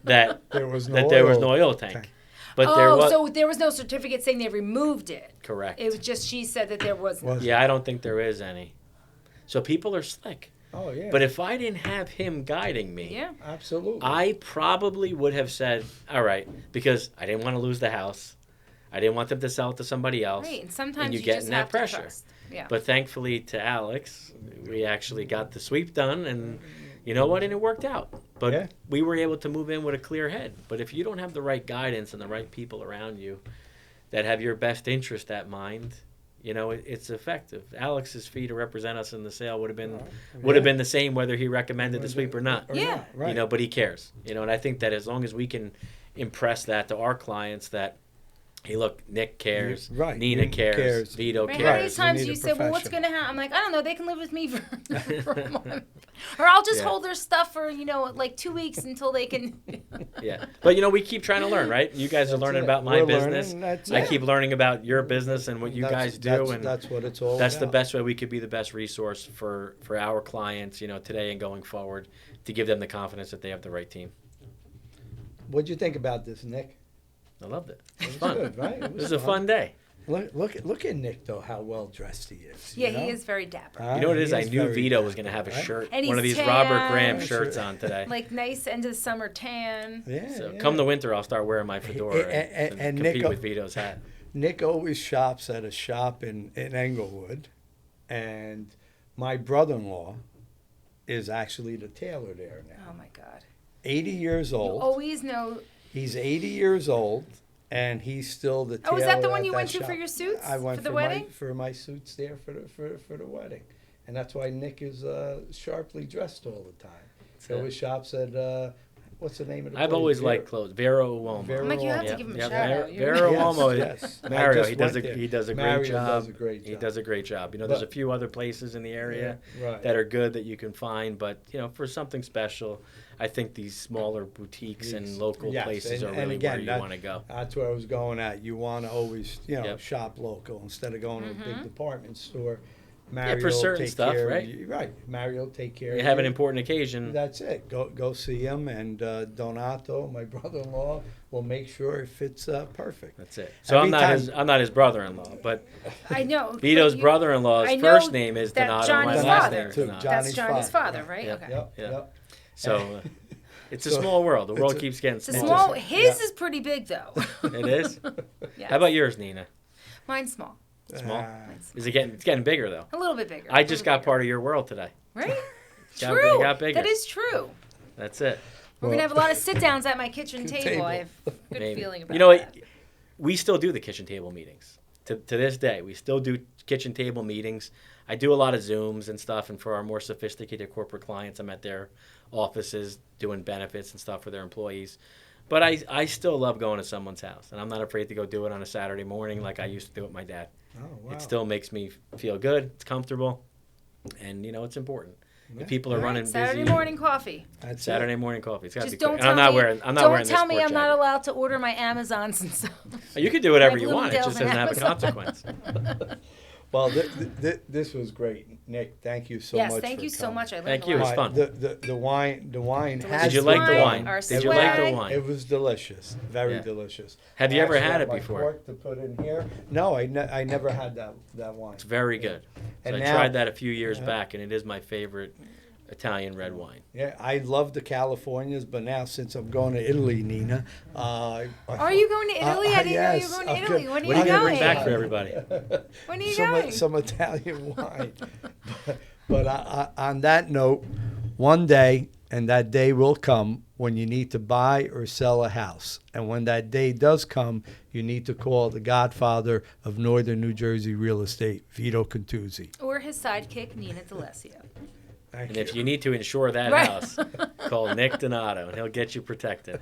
that There was no there was oil no oil tank. tank. But there was so there was no certificate saying they removed it. correct. It was just she said that there was none. Yeah, I don't think there is any. So people are slick. Oh yeah. But if I didn't have him guiding me, Yeah. absolutely. I probably would have said, all right, because I didn't want to lose the house. I didn't want them to sell it to somebody else. Right, and sometimes you you get just in that have pressure. to trust. Yeah. But thankfully to Alex, we actually got the sweep done, and you know what? And it worked out. But Yeah. we were able to move in with a clear head. But if you don't have the right guidance and the right people around you that have your best interest at mind, it's effective. Alex's fee to represent us in the sale would have been the same whether he recommended the sweep or not. Yeah. Right. But he cares. And I think that as long as we can impress that to our clients that, hey, look, Nick cares, Right. Nina Nick cares, cares. Vito Right, cares. how many You times need you a say, "Well, what's going professional. to happen?" I'm like, "I don't know. They can live with me for, for a month, or I'll just Yeah. hold their stuff for like 2 weeks until they can." Yeah, but we keep trying to learn, right? You guys are That's learning it. about my We're business. learning, that's I it. keep learning about your business and what you guys do, and that's what it's all that's the about. best way we could be the best resource for our clients, today and going forward, to give them the confidence that they have the right team. What'd you think about this, Nick? I loved it. It was Fun. good, right? It was a fun day. Look at Nick though, how well dressed he is. Yeah, you know? he is very dapper. You know what it is? He I knew very Vito dapper, was going to have a right? shirt, And one of he's these Robert tan. Graham Yeah, shirts sure. on today. Like nice end of the summer tan. Yeah. So yeah. come the winter, I'll start wearing my fedora and and compete Nick- with Vito's hat. Nick always shops at a shop in Englewood, and my brother-in-law is actually the tailor there now. Oh my God. 80 years You old. always know. He's 80 years old, and he's still the tailor. Oh, is that the one at you went to shop. for your suits? I went for the for wedding? my suits there for the wedding, and that's why Nick is sharply dressed all the time. He always shops at what's the name of the I've place? always Vero- liked clothes. Vero Uomo. Vero I'm like, you have Uomo. to give him a Yeah, shout Vero- out. Vero Yes, Uomo. yes. I Mario, just he does went a there. he does a great Mario job. does a great He job. does a great job. There's But- a few other places in the area Yeah, right. that are good that you can find, but for something special, I think these smaller boutiques and Yes. local Yes, places and- are and really again, where you that- want to go. That's where I was going at. You want to always, Yep. shop local instead of going to a big department store. Mario for will certain take stuff, care of right? you. Right. Mario will take care You of have you. an important occasion. That's it. Go see him, and Donato, my brother-in-law, will make sure it fits perfect. That's it. So Every I'm not his brother-in-law, but I know. Vito's but brother's I know first name is that Donato. Johnny's My last father. name is Too. Donato. That's Johnny's Johnny's father, father, right? Yeah. Okay. Yep. Yeah. Yep. So it's a So- small world. The world it's a- keeps getting It's a smaller. small. His Yeah. is pretty big though. It is. Yes. How about yours, Nina? Mine's small. Small? Mine's Is it getting? It's getting bigger though. a little bit bigger. I just got part of your world today. Right? Got- True. it got bigger. That is true. That's it. We're gonna have a lot of sit downs at my kitchen table. I have a good Maybe. feeling about You know that. what? We still do the kitchen table meetings. To this day, we still do kitchen table meetings. I do a lot of Zooms and stuff, and for our more sophisticated corporate clients, I'm at their offices doing benefits and stuff for their employees. But I still love going to someone's house, and I'm not afraid to go do it on a Saturday morning like I used to do with my dad. Oh, wow. It still makes me feel good. It's comfortable, and it's important. If people are All right, running Saturday busy, morning coffee. That's Saturday it. morning coffee. It's got to be Just quick. don't And I'm tell not me. wearing. I'm not Don't wearing this tell me sport I'm not jacket. allowed to order my Amazons and stuff. You can do whatever My you want. It just Bloomingdale's doesn't and have a Amazon. consequence. Well, this was great, Nick. Thank you so Yes, much. thank for you so coming. much. I learned Thank a you. It lot. was fun. The wine has. Did you like the wine, wine? our Did you like the swag. wine? It was delicious, very Yeah. delicious. Have you I ever actually had have it my before? cork to put in here? No, I never had that wine. It's very good. And So I now- tried that a few years Yeah. back, and it is my favorite Italian red wine. Yeah, I love the Californias, but now since I'm going to Italy, Nina, Are you going to Italy? I didn't know you yes, were going to I'm Italy. good. When are What you are you gonna going? bring back for everybody? When are you some going? some Italian wine. But on that note, one day, and that day will come when you need to buy or sell a house. And when that day does come, you need to call the godfather of Northern New Jersey real estate, Vito Cantuzzi. Or his sidekick, Nina D'Alessio. Thank And if you need to insure that Right. house, call Nick Donato, and he'll get you protected.